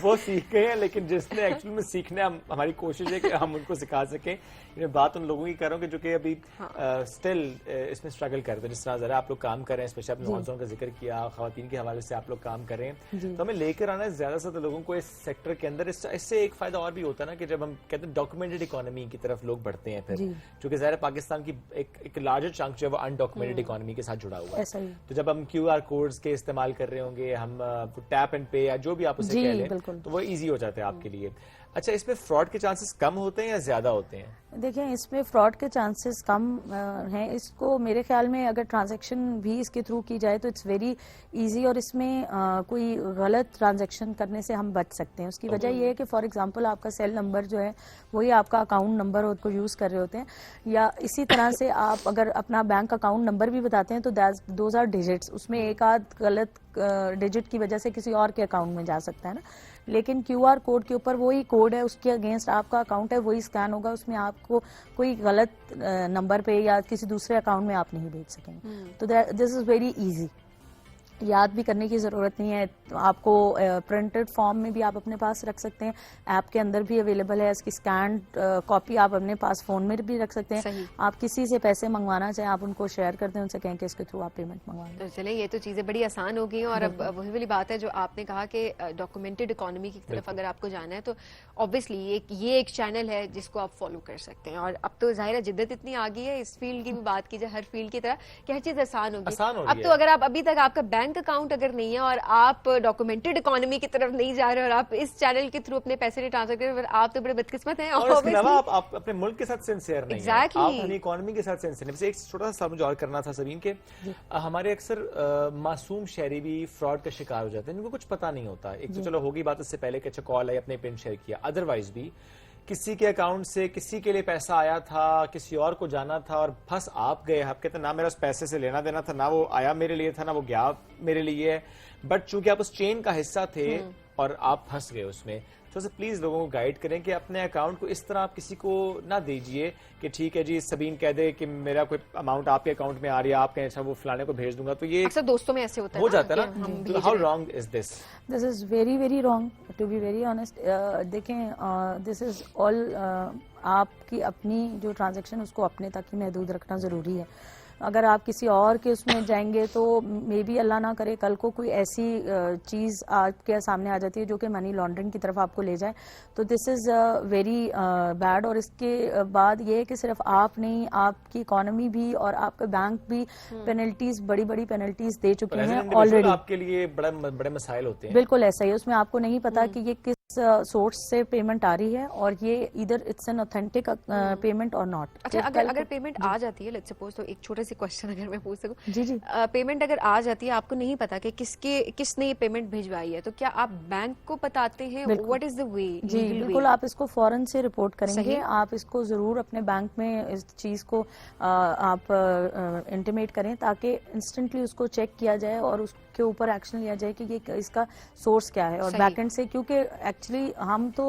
وہ سیکھ گئے ہیں, لیکن جس نے ایکچولی میں سیکھنا ہے, ہماری کوشش ہے کہ ہم ان کو سکھا سکیں. میں بات ان لوگوں کی کر رہا ہوں کہ جو کہ ابھی اسٹل اس میں اسٹرگل کرتے ہیں. جس طرح ذرا آپ لوگ کام کر رہے ہیں, اسپیشلی آپ نے مانسون کا ذکر کیا, خواتین کے حوالے سے آپ لوگ کام کر رہے ہیں, تو ہمیں لے کر آنا ہے زیادہ سے زیادہ لوگوں کو اس سیکٹر کے اندر. اس سے ایک فائدہ اور بھی ہوتا ہے نا کہ جب ہم کہتے ہیں ڈاکومنٹڈ اکانومی کی طرف لوگ بڑھتے ہیں, پھر چونکہ ظاہر پاکستان کی ایک لارجر چنک جو ہے وہ انڈاکومنٹڈ اکانومی کے ساتھ جڑا ہوا ہے. تو جب ہم کیو آر کوڈز کے استعمال کر رہے ہوں گے, ہم ٹیپ اینڈ پے یا جو بھی آپ اسے کہہ لیں, تو وہ ایزی ہو جاتا ہے آپ کے لیے. اچھا, اس میں فراڈ کے چانسز کم ہوتے ہیں یا زیادہ ہوتے ہیں؟ دیکھیں اس میں فراڈ کے چانسز کم ہیں. اس کو میرے خیال میں اگر ٹرانزیکشن بھی اس کے تھرو کی جائے تو اٹس ویری ایزی, اور اس میں کوئی غلط ٹرانزیکشن کرنے سے ہم بچ سکتے ہیں. اس کی وجہ یہ ہے کہ فار ایگزامپل آپ کا سیل نمبر جو ہے وہی آپ کا اکاؤنٹ نمبر کو یوز کر رہے ہوتے ہیں, یا اسی طرح سے آپ اگر اپنا بینک اکاؤنٹ نمبر بھی بتاتے ہیں تو دوز آر ڈیجٹس, اس میں ایک آدھ غلط ڈیجٹ کی وجہ سے کسی اور کے اکاؤنٹ میں جا سکتا ہے نا. لیکن کیو آر کوڈ کے اوپر وہی کوڈ ہے, اس کے اگینسٹ آپ کا اکاؤنٹ ہے, وہی اسکین ہوگا, اس میں آپ کو کوئی غلط نمبر پہ یا کسی دوسرے اکاؤنٹ میں آپ نہیں بھیج سکیں گے. تو دس از ویری ایزی. یاد بھی کرنے کی ضرورت نہیں ہے. آپ کو پرنٹڈ فارم میں بھی آپ اپنے پاس رکھ سکتے ہیں, ایپ کے اندر بھی اویلیبل ہے. اس کی اسکینڈ کاپی آپ اپنے پاس فون میں بھی رکھ سکتے ہیں. آپ کسی سے پیسے منگوانا چاہیں آپ ان کو شیئر کر دیں, ان سے کہیں کہ اس کے تھرو آپ پیمنٹ منگوائیں. تو چلیں یہ تو چیزیں بڑی آسان ہو گئی ہیں. اور اب وہی والی بات ہے جو آپ نے کہا کہ ڈاکومنٹڈ اکانومی کی طرف اگر آپ کو جانا ہے تو obviously یہ ایک چینل ہے جس کو آپ فالو کر سکتے ہیں. اور اب تو ظاہر ہے جدت اتنی آ گئی ہے اس فیلڈ کی بھی بات کی جائے, ہر فیلڈ کی طرح کہ ہر چیز آسان ہوگی. اب تو اگر آپ ابھی تک آپ کا بینک बैंक अकाउंट अगर नहीं है और आप डॉक्यूमेंटेड इकोनॉमी की तरफ नहीं जा रहे और आप इस चैनल के थ्रू अपने पैसे नहीं ट्रांसफर कर रहे, आप तो बड़े बदकिस्मत हैं। और इसके अलावा आप अपने मुल्क के साथ सिंसियर नहीं हैं, Exactly. आप अपनी इकोनॉमी के साथ सिंसियर नहीं। एक छोटा सा सवाल मुझे और करना था सबीन के, हमारे अक्सर मासूम शहरी भी फ्रॉड का शिकार हो जाते हैं, इनको कुछ पता नहीं होता। एक तो चलो होगी बात इससे पहले कि अच्छा कॉल आई, अपने पिन शेयर किया, अदरवाइज भी किसी के अकाउंट से किसी के लिए पैसा आया था, किसी और को जाना था और फंस आप गए। आप कहते ना मेरा उस पैसे से लेना देना था, ना वो आया मेरे लिए था, ना वो गया मेरे लिए, बट चूंकि आप उस चेन का हिस्सा थे और आप फंस गए उसमें। तो प्लीज लोगों को गाइड करें कि अपने अकाउंट को इस तरह आप किसी को ना दीजिए कि ठीक है जी सबीन कह दे कि मेरा कोई अमाउंट आपके अकाउंट में आ रही है, आप कहें अच्छा वो फलाने को भेज दूंगा, तो ये अक्सर दोस्तों में ऐसे होता है हो जाता है कि हम ना। भेज हाउ रहे हैं। Wrong is this? This is very very wrong to be very honest. देखें दिस इज ऑल आपकी अपनी जो ट्रांजैक्शन उसको अपने तक ही महदूद रखना ज़रूरी है। अगर आप किसी और के उसमें जाएंगे तो मे बी अल्लाह ना करे कल को कोई ऐसी चीज़ आपके सामने आ जाती है जो कि मनी लॉन्ड्रिंग की तरफ आपको ले जाए, तो दिस इज़ वेरी बैड। और इसके बाद ये है कि सिर्फ आप नहीं, आपकी इकोनॉमी भी और आपका बैंक भी पेनल्टीज, बड़ी बड़ी पेनल्टीज दे चुके हैं ऑलरेडी। आपके लिए बड़े मसाइल होते हैं। बिल्कुल ऐसा ही है, उसमें आपको नहीं पता कि ये किस सोर्स से पेमेंट आ रही है और ये इधर इट्स एन ऑथेंटिक पेमेंट और नॉट। अच्छा अगर पेमेंट आ जाती है, लेट्स सपोज, तो एक छोटा सी क्वेश्चन अगर मैं पूछ सकूं, जी जी, पेमेंट अगर आ जाती है, आपको नहीं पता कि किसने ये पेमेंट भिजवाई है, तो क्या आप बैंक को बताते हैं? What is the way? जी बिल्कुल, आप इसको फौरन से रिपोर्ट करेंगे। आप इसको जरूर अपने बैंक में इस चीज को आप इंटीमेट करें ताकि इंस्टेंटली उसको चेक किया जाए और उसके ऊपर एक्शन लिया जाए कि ये इसका सोर्स क्या है। और बैक एंड से, क्योंकि एक्चुअली हम तो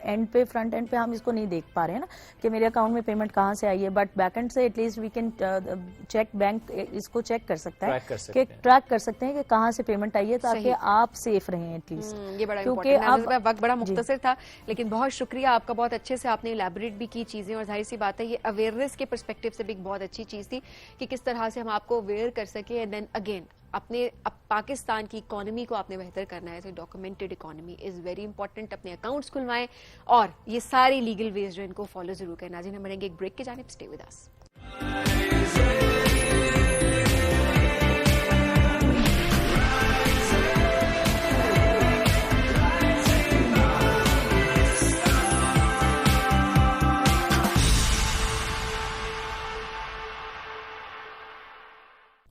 एंड पे, फ्रंट एंड पे हम इसको नहीं देख पा रहे हैं ना कि मेरे अकाउंट में पेमेंट कहाँ से आई है, बट बैक एंड से at least we can check, bank इसको चेक कर सकता है कि ट्रैक कर सकते हैं कि कहाँ से पेमेंट आई है ताकि आप सेफ रहें एटलीस्ट। ये बड़ा क्योंकि इम्पोर्टेंट है। वक्त बड़ा मुख्तसर था लेकिन बहुत शुक्रिया आपका, बहुत अच्छे से आपने इलैबोरेट भी की चीजें, और जाहिर सी बात है ये अवेयरनेस के पर्सपेक्टिव से भी एक बहुत अच्छी चीज थी कि किस तरह से हम आपको अवेयर कर सके। एंड देन अगेन अपने पाकिस्तान की इकोनॉमी को आपने बेहतर करना है तो documented economy is very important. अपने अकाउंट्स खुलवाएं और ये सारी लीगल वेज जो इनको फॉलो जरूर करें। नाज़रीन, हम बढ़ेंगे एक ब्रेक की जानिब, स्टे विद अस।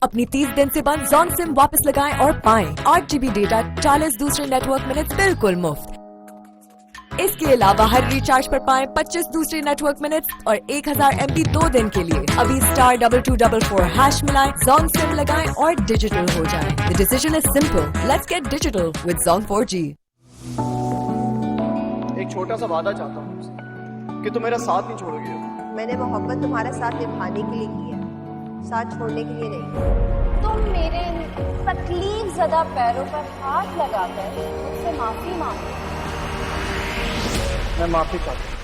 अपनी 30 दिन से बंद जॉन सिम वापस लगाएं और पाएं 8 GB डेटा, 40 दूसरे नेटवर्क मिनट्स बिल्कुल मुफ्त। इसके अलावा हर रिचार्ज पर पाएं 25 दूसरे नेटवर्क मिनट्स और 1000 MB 2 दिन के लिए। अभी *2244# मिलाएं, जॉन सिम लगाएं और डिजिटल हो जाएं। The decision is simple. Let's get digital with Zone 4G. एक छोटा सा वादा चाहता हूँ तुमसे कि तुम मेरा साथ नहीं छोड़ोगी। मैंने मोहब्बत तुम्हारा साथ निभाने के लिए की है, साथ छोड़ने के लिए नहीं। तुम मेरे तकलीफ ज़दा पैरों पर हाथ लगाकर मुझसे माफी मांगो। मैं माफी चाहता हूँ।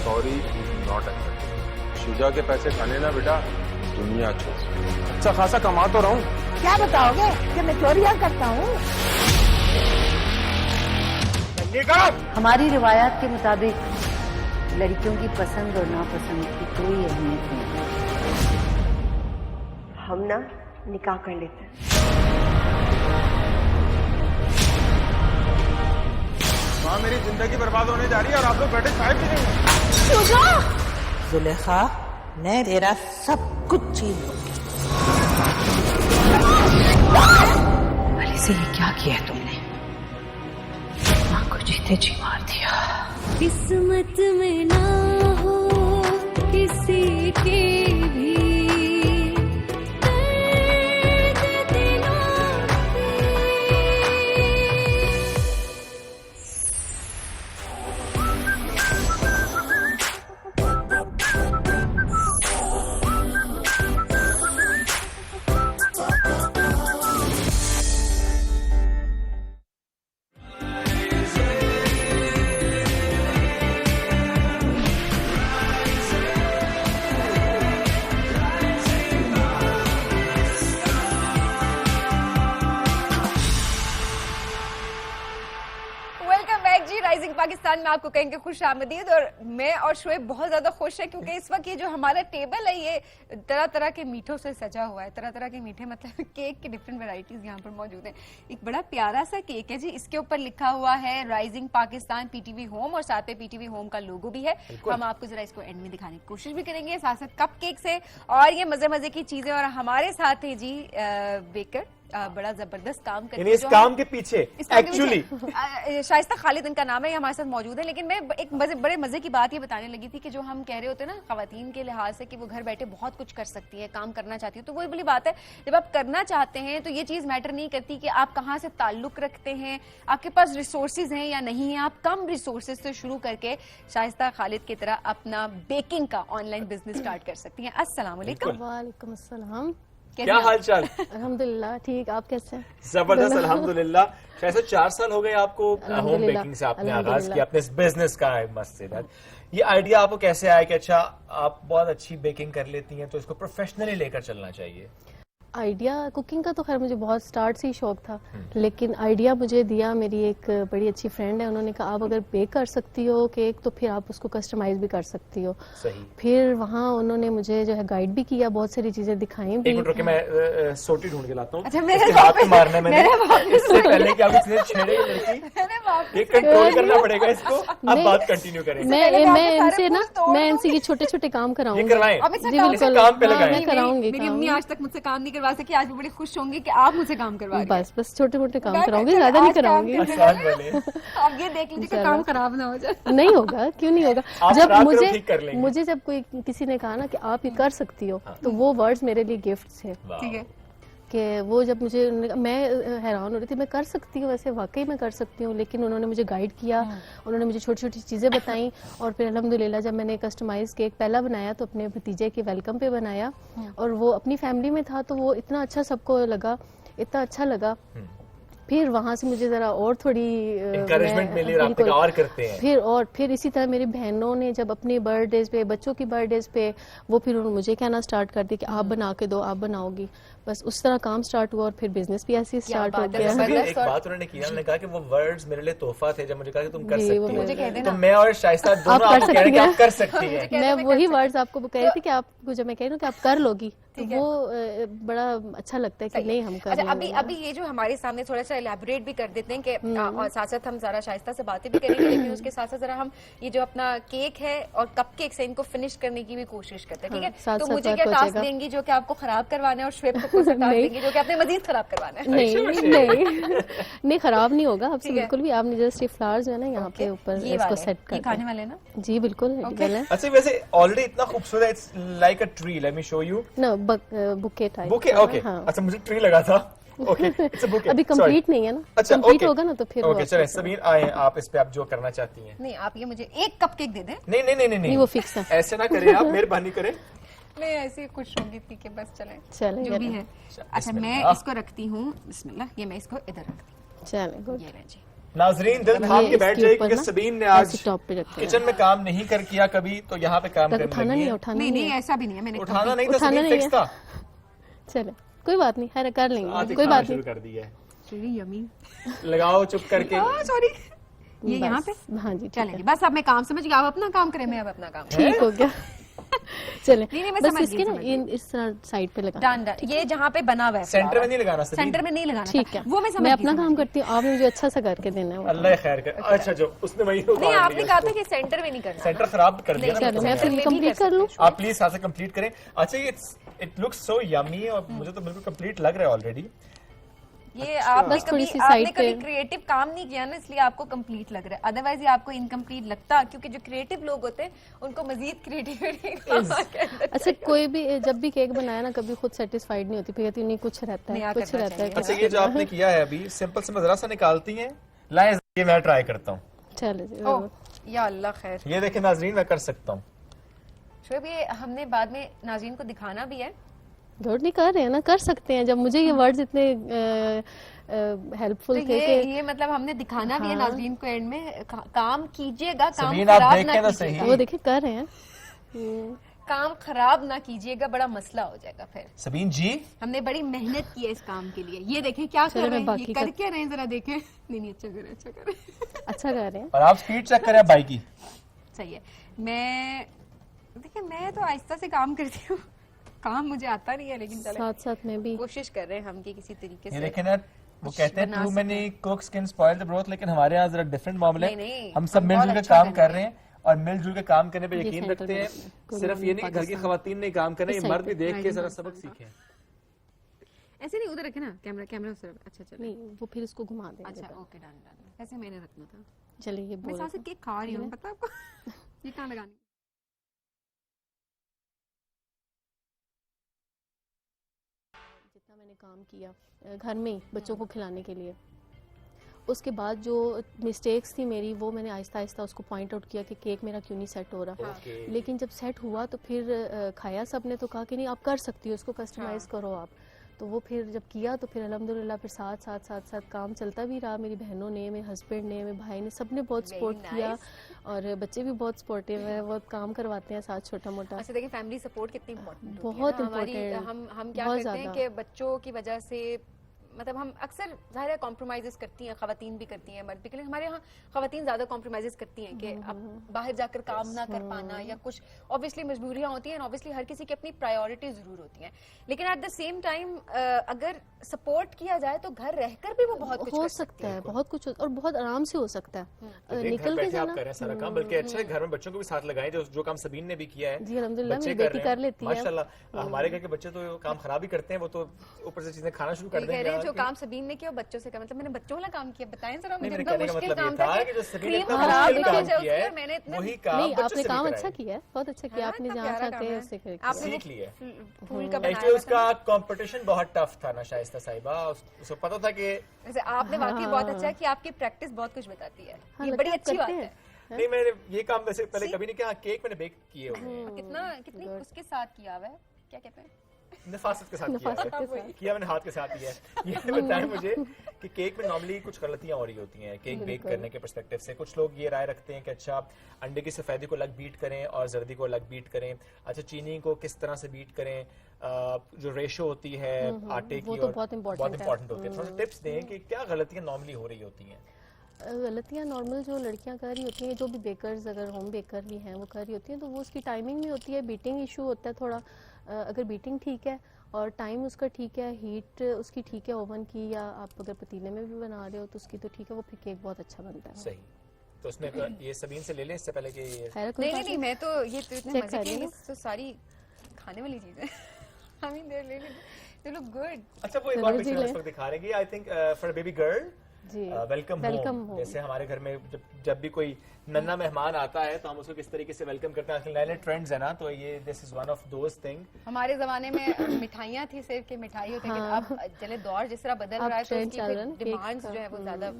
Sorry not accepted. शुजा के पैसे खाने ना बेटा, दुनिया छोड़। अच्छा खासा कमा तो रहा हूँ। क्या बताओगे कि मैं चोरियां करता हूँ? हमारी रिवायात के मुताबिक लड़कियों की पसंद और नापसंद की कोई अहमियत नहीं। हम ना निकाह कर लेते हैं। वहाँ मेरी जिंदगी बर्बाद होने जा रही है और आप लोग बैठे चाय पी रहे हैं। जुलेखा, मैं तेरा सब कुछ छीन अली से ये क्या किया तुमने? माँ को जीते जी मार दिया। किस्मत में ना हो किसी के भी वेलकम बैक जी। राइजिंग पाकिस्तान में आपको कहेंगे खुश आमदीद। और मैं और शोएब बहुत ज्यादा खुश है क्योंकि इस वक्त ये जो हमारा टेबल है ये तरह तरह के मीठों से सजा हुआ है। तरह तरह के मीठे मतलब केक की डिफरेंट वैरायटीज यहाँ पर मौजूद है। एक बड़ा प्यारा सा केक है जी, इसके ऊपर लिखा हुआ है राइजिंग पाकिस्तान पीटीवी होम और साथ में पीटीवी होम का लोगो भी है। हम आपको जरा इसको एंड में दिखाने की कोशिश भी करेंगे, साथ साथ कप केक से और ये मजे मजे की चीजें। और हमारे साथ है जी बेकर, बड़ा जबरदस्त काम करते हैं इस काम के पीछे एक्चुअली शाइस्ता खालिद इनका नाम है, ये हमारे साथ मौजूद है। लेकिन मैं एक बड़े मजे की बात ये बताने लगी थी कि जो हम कह रहे होते हैं ना खवातीन के लिहाज से कि वो घर बैठे बहुत कुछ कर सकती है, काम करना चाहती है, तो वही बड़ी बात है जब आप करना चाहते हैं तो ये चीज मैटर नहीं करती कि आप कहाँ से ताल्लुक रखते हैं, आपके पास रिसोर्सेज हैं या नहीं है। आप कम रिसोर्सेज से शुरू करके शाइस्ता खालिद की तरह अपना बेकिंग का ऑनलाइन बिजनेस स्टार्ट कर सकती हैं। अस्सलाम वालेकुम। वालेकुम अस्सलाम। क्या हाल चाल? अल्हम्दुलिल्लाह ठीक, आप कैसे हैं? जबरदस्त अल्हम्दुलिल्लाह। शायद से 4 साल हो गए आपको होम बेकिंग से आपने आगाज किया अपने इस बिजनेस का। मस्त से ये आइडिया आपको कैसे आया कि अच्छा आप बहुत अच्छी बेकिंग कर लेती हैं तो इसको प्रोफेशनली लेकर चलना चाहिए? आइडिया कुकिंग का तो खैर मुझे बहुत स्टार्ट से ही शौक था, लेकिन आइडिया मुझे दिया मेरी एक बड़ी अच्छी फ्रेंड है। उन्होंने कहा आप अगर बेक कर सकती हो केक तो फिर आप उसको कस्टमाइज भी कर सकती हो। सही। फिर वहाँ उन्होंने मुझे जो है गाइड भी किया, बहुत सारी चीजें दिखाई भी। एक मिनट रुकिए, मैं सोटी ढूंढ के लाता हूँ। अच्छा, मेरे हाथ पे मारना मैंने इससे पहले कि आप इसने छेड़े लड़की, ये कंट्रोल करना पड़ेगा इसको। अब बात कंटिन्यू करेंगे। मैं इनसे ना मैं इनसे ये छोटे छोटे काम कराऊंगी। ये करवाएं जी बिल्कुल, काम पे हाँ, लगाएं। मैं कराऊंगी। मेरी अम्मी आज तक मुझसे काम नहीं करवा सकी, आज भी बड़ी खुश होंगी कि आप मुझसे काम करवा रही हैं। बस छोटे मोटे काम कराऊंगी, ज्यादा नहीं कराऊंगी। आसान वाले। अब ये देख लीजिए कि काम खराब ना हो जाए। नहीं होगा, क्यों नहीं होगा। आप जब रात को ठीक कर लेंगे। मुझे जब कोई किसी ने कहा ना कि आप ये कर सकती हो, तो वो वर्ड्स मेरे लिए गिफ्ट थे। ठीक है कि वो जब मुझे मैं हैरान हो रही थी, मैं कर सकती हूँ, वैसे वाकई मैं कर सकती हूँ। लेकिन उन्होंने मुझे गाइड किया, उन्होंने मुझे छोटी छोटी चीज़ें बताई। और फिर अल्हम्दुलिल्लाह जब मैंने कस्टमाइज केक पहला बनाया तो अपने भतीजे के वेलकम पे बनाया, और वो अपनी फैमिली में था तो वो इतना अच्छा सबको लगा, इतना अच्छा लगा। फिर वहाँ से मुझे जरा और थोड़ी एनकरेजमेंट मिली और आपने और करते हैं। फिर इसी तरह मेरी बहनों ने जब अपने बर्थडेज पे, बच्चों की बर्थडेज पे, वो फिर उन्होंने मुझे कहना स्टार्ट कर दिया कि आप बना के दो, आप बनाओगी। बस उस तरह काम स्टार्ट हुआ और फिर बिजनेस भी ऐसे ही स्टार्ट हो गया। एक बात उन्होंने किया, उन्होंने कहा कि वो वर्ड्स मेरे लिए तोहफा थे जब मुझे कहा कि तुम कर सकती हो। तो मैं और शाइस्ता दोनों आप कह रहे हैं कि आप कर सकती हैं। मैं वही वर्ड्स आपको कह रही थी कि आपको जब मैं कह रही हूँ कि आप कर लोगी, तो वो बड़ा अच्छा लगता है कि नहीं हम कर। अच्छा, अभी ये जो हमारे सामने थोड़ा सा इलैबोरेट भी कर देते हैं कि और साथ साथ हम जरा शाइस्ता से बातें भी करेंगे, लेकिन उसके साथ साथ जरा हम ये जो अपना केक है और कप केक से इनको फिनिश करने की भी कोशिश करते हैं। ठीक है, तो मुझे क्या टास्क देंगी जो कि आपको खराब करवाना है और श्वेत को टास्क देंगी जो कि आपने मजीद खराब करवाना है? नहीं खराब नहीं होगा आपसे बिल्कुल भी। आपने जस्ट ये फ्लावर्स जो है ना यहाँ पे ऊपर इसको सेट कर खाने वाले ना। जी बिल्कुल। अच्छा, वैसे ऑलरेडी इतना खूबसूरत है, it's like a tree. Let me show you. No, bouquet type. Bouquet, okay. अच्छा, मुझे ट्री लगा था। Okay, it's a bouquet. अभी कंप्लीट नहीं है ना। अच्छा, कंप्लीट होगा ना तो फिर। ओके, चलें सबीर, आए आप इस पे आप जो करना चाहती हैं। नहीं, आप ये मुझे एक कप केक दे दें। नहीं, वो फिक्स है। ऐसे ना करें आप, मेहरबानी करें। मैं ऐसे ही खुश होंगी थी कि बस चलें जो भी है। अच्छा, मैं इसको रखती हूँ, बिस्मिल्लाह। ये मैं इसको इधर रखती हूँ। चलें, गुड। ये रहे जी। नाजरीन दिल थाम के बैठ जाए क्योंकि सबीन ने आज टॉप पे रखा है। किचन में काम नहीं कर किया कभी, तो यहाँ पे काम करने उठाना लगी नहीं, है। उठाना नहीं, ऐसा भी नहीं है। मैंने उठाना नहीं था, उठाना सबीन नहीं फिक्स है। था। चले, कोई बात नहीं, है कर लेंगे, आज कोई बात शुरू नहीं। कर दिया है। यमी लगाओ चुप करके। सॉरी, ये यहाँ पे। हाँ जी, चलेंगे, बस अब मैं काम समझ गया। आप अपना काम करें, मैं अब अपना काम। ठीक हो गया। चले, नहीं, मैं बस समझ इसके गई, ना इस तरह साइड पे लगा। डन। ये जहाँ पे बना हुआ है सेंटर में नहीं लगाना, सबीन। सेंटर में नहीं लगाना। ठीक है, वो मैं समझ मैं गई, अपना समझ काम गई। करती हूँ, आप मुझे अच्छा सा करके देना है वो। अल्लाह खैर कर। अच्छा, जो उसने वही नहीं, आपने कहा था कि सेंटर में नहीं करना। सेंटर खराब कर दिया ना। चलो, मैं फिर कंप्लीट कर लूँ। आप प्लीज यहाँ से कंप्लीट करें। अच्छा, इट लुक्स सो यमी और मुझे तो बिल्कुल कंप्लीट लग रहा है ऑलरेडी। ये आपने बस थोड़ी सी कभी साइड पे। क्रिएटिव काम नहीं किया ना, इसलिए आपको कंप्लीट लग रहा है। अदरवाइज ये आपको इनकम्प्लीट लगता, क्योंकि जो क्रिएटिव लोग होते हैं उनको मजीद क्रिएटिविटी। अच्छा, कोई भी जब भी केक बनाया ना, कभी खुद सेटिस्फाइड नहीं होती, फिर कहती नहीं कुछ रहता है, कुछ रहता है। अच्छा, ये जो आपने किया है अभी सिंपल से जरा सा निकालती हैं, लाएं, ये मैं ट्राई करता हूँ। चलो जी, या अल्लाह खैर। ये देखें नाजरीन, मैं कर सकता हूँ। शोएब, ये हमने बाद में नाज़रीन को दिखाना भी है। दौड़ नहीं कर रहे हैं ना, कर सकते हैं। जब मुझे ये वर्ड्स इतने हेल्पफुल थे कि ये मतलब हमने दिखाना भी है नाज़रीन को एंड में। काम कीजिएगा, काम सबीन, आप खराब देखें ना तो सही। कीजिएगा। वो देखिए कर रहे हैं। काम खराब ना कीजिएगा, बड़ा मसला हो जाएगा फिर। सबीन जी, हमने बड़ी मेहनत की है इस काम के लिए, ये देखें क्या कर रहे हैं, ये कर क्या रहे हैं, जरा देखें। नहीं अच्छा कर रहे हैं, अच्छा कर रहे हैं, अच्छा कर रहे हैं। और आप स्पीड चेक करें बाइक की। सही है। मैं देखिए मैं तो आहिस्ता से काम करती हूँ, काम मुझे आता नहीं है, लेकिन चले साथ साथ में भी कोशिश कर रहे हैं हम कि किसी तरीके ये से। देखें ना, वो कहते हैं बना too many cooks can spoil the broth, लेकिन हमारे यहाँ जरा डिफरेंट मामला है। नहीं, हम सब हम मिलजुल बहुत के अच्छा काम कर कर रहे रहे हैं और मिलजुल के काम करने पे ये यकीन सेंटर रखते में हैं। सिर्फ ये नहीं कि घर की खवातीन नहीं काम करना, ये मर्द भी देख के जरा सबक सीखें। ऐसे नहीं, उधर रखे ना कैमरा, कैमरा उस तरफ। अच्छा चलो, नहीं, वो फिर उसको घुमा देंगे। अच्छा ओके डन डन, ऐसे मैंने रखना था। चलिए ये मैं बोल साथ केक खा रही हूँ, पता आपको? ये कहाँ लगानी? जितना मैंने काम किया घर में ही बच्चों को खिलाने के लिए, उसके बाद जो मिस्टेक्स थी मेरी वो मैंने आहिस्ता आहिस्ता उसको पॉइंट आउट किया कि केक मेरा क्यों नहीं सेट हो रहा। लेकिन जब सेट हुआ तो फिर खाया सबने तो कहा कि नहीं आप कर सकती हो, इसको कस्टमाइज करो आप। तो वो फिर जब किया तो फिर अल्हम्दुलिल्लाह फिर साथ काम चलता भी रहा। मेरी बहनों ने, मेरे हस्बैंड ने, मेरे भाई ने, सबने बहुत सपोर्ट किया और बच्चे भी बहुत सपोर्टिव है, बहुत काम करवाते हैं साथ छोटा मोटा। अच्छा देखिए फैमिली सपोर्ट कितनी इम्पोर्टेंट, बहुत इम्पोर्टेंट। हम क्या बहुत करते हैं कि बच्चों की वजह से मतलब हम अक्सर ज़ाहिर है कॉम्प्रोमाइज़ करती हैं, ख़वातीन भी करती हैं, मर्द भी, लेकिन हमारे यहाँ ख़वातीन ज़्यादा कॉम्प्रोमाइज़ करती हैं कि अब बाहर जाकर काम ना कर पाना या कुछ ऑब्वियसली मजबूरियाँ होती हैं, ऑब्वियसली हर किसी की अपनी प्रायोरिटी ज़रूर होती हैं, लेकिन एट द सेम टाइम अगर सपोर्ट किया जाए तो घर रहकर भी वो बहुत कुछ हो सकता है, बहुत कुछ और बहुत आराम से हो सकता है। निकल के जाना आप कर रहे हैं सारा काम, बल्कि अच्छा है घर में बच्चों को भी साथ लगाएं, जो काम सबीन ने भी किया है। जी अल्हम्दुलिल्लाह बच्चे मेरी बेटी कर लेती है माशाल्लाह। हमारे घर के बच्चे तो काम खराब ही करते हैं, वो तो ऊपर से चीजें खाना शुरू कर कह रहे हैं जो देंगे। काम सबीन ने किया बच्चों से का मतलब मैंने बच्चों वाला काम किया, बताएं जरा मुझे। मेरे इतना कहने का मुश्किल मतलब ये काम था था कि जो सबीन ने क्रीम इतना खराब मुश्किल निकल काम जाए किया है, उसमें, मैंने इतना वही काम नहीं बच्चों आपने से काम भी अच्छा कराएं। किया है, बहुत अच्छा किया आपने, जहाँ चाहते हैं उससे आपने सीख लिया। फूल का एक्चुअली बनाया उसका कंपटीशन बहुत टफ था ना शाइस्ता साहिबा, उसको पता था कि वैसे आपने वाकई बहुत अच्छा है कि आपकी प्रैक्टिस बहुत कुछ बताती है, ये बड़ी अच्छी बात है। नहीं मैंने ये काम वैसे पहले कभी नहीं किया। केक मैंने बेक किए हुए हैं, कितनी उसके साथ किया हुआ है, क्या कहते हैं, नफासत के साथ किया मैंने, हाथ के साथ किया है। ये बताया मुझे कि केक में नॉर्मली कुछ गलतियां हो रही होती हैं केक बेक करने के पर्सपेक्टिव से। कुछ लोग ये राय रखते हैं कि अच्छा अंडे की सफेदी को अलग बीट करें और जर्दी को अलग बीट करें, अच्छा चीनी को किस तरह से बीट करें, जो रेशो होती है आटे की, वो तो बहुत इम्पोर्टेंट होती है। थोड़ा टिप्स दें कि क्या गलतियां नॉर्मली हो रही होती हैं। गलतियाँ नॉर्मल जो लड़कियां कर रही होती हैं, जो भी बेकर्स अगर होम बेकर भी हैं वो कर रही होती हैं, तो वो उसकी टाइमिंग में होती है, बीटिंग इशू होता है थोड़ा। अगर बीटिंग ठीक है और टाइम उसका ठीक है, हीट उसकी ठीक है ओवन की, या आप अगर पतीले में भी बना रहे हो तो उसकी तो ठीक है, वो फिर केक बहुत अच्छा बनता है। सही, तो उसमें ये सबीन से ले लें इससे पहले कि नहीं मैं तो ये तो इतने मजे की तो सारी खाने वाली चीज है। I mean they look good। अच्छा वो एक और पिक्चर इस वक्त दिखा रहे हैं, I think for baby girl जी वेलकम होम। जैसे हमारे घर में जब भी कोई नन्ना मेहमान आता है तो हम उसको किस तरीके से वेलकम करते हैं, आजकल नए नए ट्रेंड्स है ना, तो ये this is one of those thing. हमारे जमाने में मिठाइयाँ थी, सिर्फ के मिठाई होती थी, अब चले दौर जिस तरह बदल रहा है तो उसकी डिमांड्स जो है वो ज्यादा।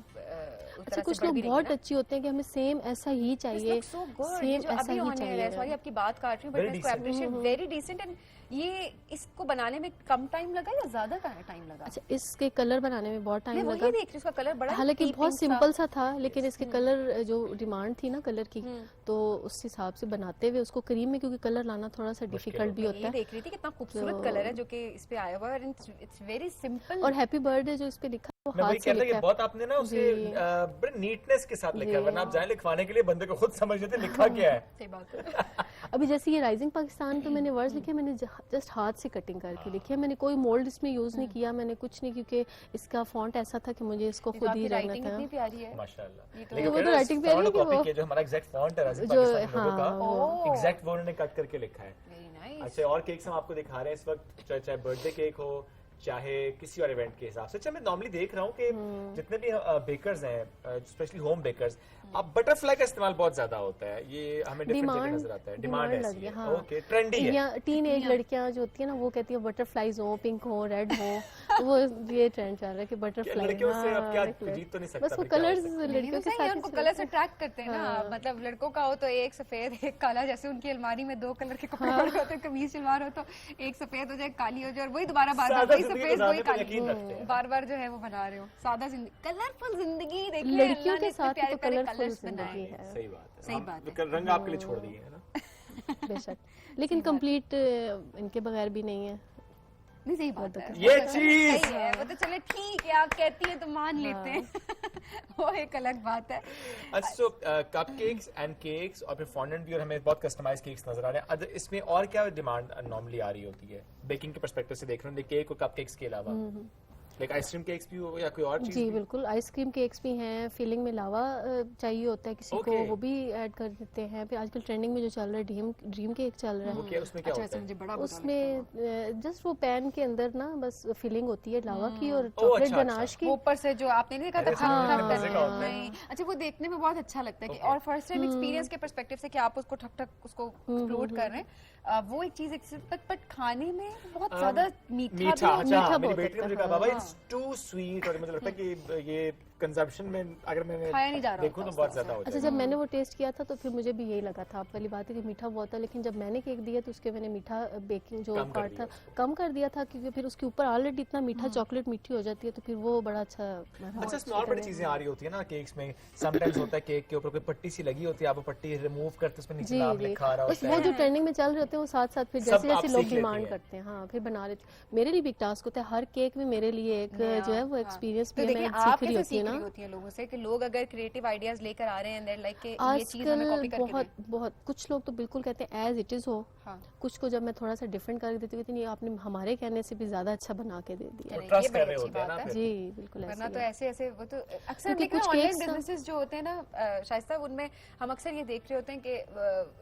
अच्छा कुछ लोग बहुत अच्छी होते हैं कि हमें सेम ऐसा ही चाहिए, सेम ऐसा ही चाहिए। सॉरी आपकी बात काट रही हूँ, बट मैं इसको अप्रिशिएट, वेरी डिसेंट। एंड ये इसको बनाने में कम टाइम लगा या ज्यादा टाइम लगा? अच्छा इसके कलर बनाने में बहुत टाइम लगा, देख रही उसका कलर बड़ा, हालांकि बहुत सिंपल सा था, लेकिन इसके कलर जो डिमांड थी ना कलर की, तो उस हिसाब से बनाते हुए उसको क्रीम में, क्योंकि कलर लाना थोड़ा सा डिफिकल्ट भी होता है। देख रही थी कितना खूबसूरत कलर है जो कि इस पे आया हुआ है, इट्स वेरी सिंपल। और हैप्पी बर्थडे जो इस पे लिखा है वो हाथ से लिखा है, बहुत आपने ना उसे बड़े नीटनेस के साथ लिखा है, वरना आप जाए लिखवाने के लिए बंदे को खुद समझ लेते लिखा क्या है। सही बात है। अभी जैसे ये राइजिंग पाकिस्तान पे मैंने वर्ड्स लिखे, मैंने जस्ट हाथ से कटिंग करके लिखे, मैंने कोई मोल्ड इसमें यूज नहीं किया, मैंने कुछ नहीं, क्योंकि इसका फॉन्ट ऐसा था कि मुझे इसको खुद ही रहना था। इतनी प्यारी है माशाल्लाह। लेकिन वो तो राइटिंग पे नहीं, वो जो हमारा एग्जैक्ट फॉन्ट है राइजिंग जो पाकिस्तान का एग्जैक्ट वो उन्होंने कट करके लिखा है। अच्छा और केक्स हम आपको दिखा रहे हैं इस वक्त, चाहे बर्थडे केक हो चाहे किसी और इवेंट के हिसाब से। अच्छा मैं नॉर्मली देख रहा हूँ कि जितने भी बेकर्स हैं, स्पेशली होम बेकर्स, अब बटरफ्लाई का इस्तेमाल बहुत ज्यादा होता है, ये हमें डिफरेंट जगह नजर आता है, डिमांड ऐसी है। ओके ट्रेंडी है, या टीन एज लड़कियां जो होती है ना वो कहती है बटरफ्लाईज हो, पिंक हो, रेड हो, तो वो ये ट्रेंड चल रहा है कि बटरफ्लाई। लड़कियों से अब क्या जीत तो नहीं सकता, बस वो कलर्स लड़कियों के साथ उनको कलर्स अट्रैक्ट करते हैं ना, मतलब लड़कों का हो तो एक सफेद एक काला, जैसे उनकी अलमारी में दो कलर के कपड़े पड़े होते हैं, कमीज सलवार हो तो एक सफेद हो जाए काली हो जाए, और वही दोबारा बार बार वही सफेद वही काली बार बार जो है वो बना रहे हो। सादा जिंदगी, कलरफुल जिंदगी देखिए, लड़कियों के साथ तो कलरफुल जिंदगी है। सही बात है, सही बात है। रंग आपके लिए छोड़ दिए है ना। بے شک لیکن کمپلیٹ ان کے بغیر بھی نہیں ہے. نہیں صحیح بات ہے یہ وہ تو چیز صحیح ہے, وہ تو چلے ٹھیک ہے آپ کہتی ہیں تو مان لیتے ہیں وہ ایک الگ بات ہے. اچھا سو کپ کیکس اینڈ کیکس اور پھر فونڈنٹ بھی, اور ہمیں بہت کسٹمائز کیکس نظر آ رہے ہیں. اس میں اور کیا ڈیمانڈ نارملی آ رہی ہوتی ہے بیکنگ کے پرسپیکٹو سے دیکھ رہے ہیں کیک اور کپ کیکس کے علاوہ؟ لائک آئس کریم کیکس بھی ہو یا کوئی اور چیز؟ جی بالکل, آئس کریم کیکس بھی ہیں, فیلنگ میں لاوا چاہیے ہوتا ہے کسی کو, وہ بھی ایڈ کر دیتے ہیں. پھر آج کل ٹرینڈنگ میں جو چل رہا ہے ڈریم کیک چل رہا ہے, اس میں کیا ہوتا ہے؟ مجھے بڑا اس میں جسٹ وہ پین کے اندر نا بس فیلنگ ہوتی ہے لاوا کی اور چاکلیٹ گناش کی, اوپر سے جو آپ نے نہیں کہا تھا. اچھا وہ دیکھنے میں بہت اچھا لگتا ہے اور فرسٹ ٹائم ایکسپیرینس کے پرسپیکٹو سے کہ آپ اس کو ٹھک ٹھک اس کو ایکسپلور کر رہے ہیں, وہ ایک چیز. بٹ کھانے میں بہت زیادہ میٹھا میری بیٹی نے مجھے کہا بابا اٹس ٹو سویٹ, اور مجھے لگتا ہے کہ یہ کنزمپشن میں اگر میں دیکھوں تو بہت زیادہ ہوتا ہے. اچھا جب میں نے وہ ٹیسٹ کیا تھا تو پھر مجھے بھی یہی لگا تھا, پہلی بات ہے کہ میٹھا بہت ہے, لیکن جب میں نے کیک دیا تو اس کے میں نے میٹھا بیکنگ جو پارٹ تھا کم کر دیا تھا, کیونکہ پھر اس کے اوپر آلریڈی اتنا میٹھا چاکلیٹ میٹھی ہو جاتی ہے تو پھر وہ بڑا اچھا. اچھا اس میں اور بڑی چیزیں آ رہی ہوتی ہیں نا کیکس میں, سم ٹائمز ہوتا ہے کیک کے اوپر کوئی پٹی سی لگی ہوتی ہے, آپ وہ پٹی ریموو کرتے اس میں نیچے نام لکھا رہا ہوتا ہے, وہ جو ٹرینڈنگ میں چل رہے ہوتے ہیں وہ ساتھ ساتھ پھر جیسے جیسے لوگ ڈیمانڈ کرتے ہیں ہاں پھر بنا لیتے. میرے لیے بھی ایک ٹاسک ہوتا ہے, ہر کیک میں میرے لیے ایک جو ہے وہ ایکسپیرینس بھی میں سیکھ رہی ہوتی ہے نا. لوگوں سے کہ لوگ اگر کریٹو آئیڈیاز لے کر آ رہے ہیں لائک کہ آج یہ چیز ہمیں کاپی کر کے بہت بہت کچھ لوگ تو بالکل کہتے ہیں ایز اٹ از ہو, کچھ کو جب میں تھوڑا سا ڈفرینٹ کر دیتی ہوں کہتے ہیں آپ نے ہمارے کہنے سے بھی زیادہ اچھا بنا کے دے دیا. ٹرسٹ کر رہے ہوتے ہیں نا. جی بالکل, ورنہ تو ایسے وہ تو اکثر دیکھیں آن لائن بزنسز جو ہوتے ہیں نا شائستہ, ان میں ہم اکثر یہ دیکھ رہے ہوتے ہیں کہ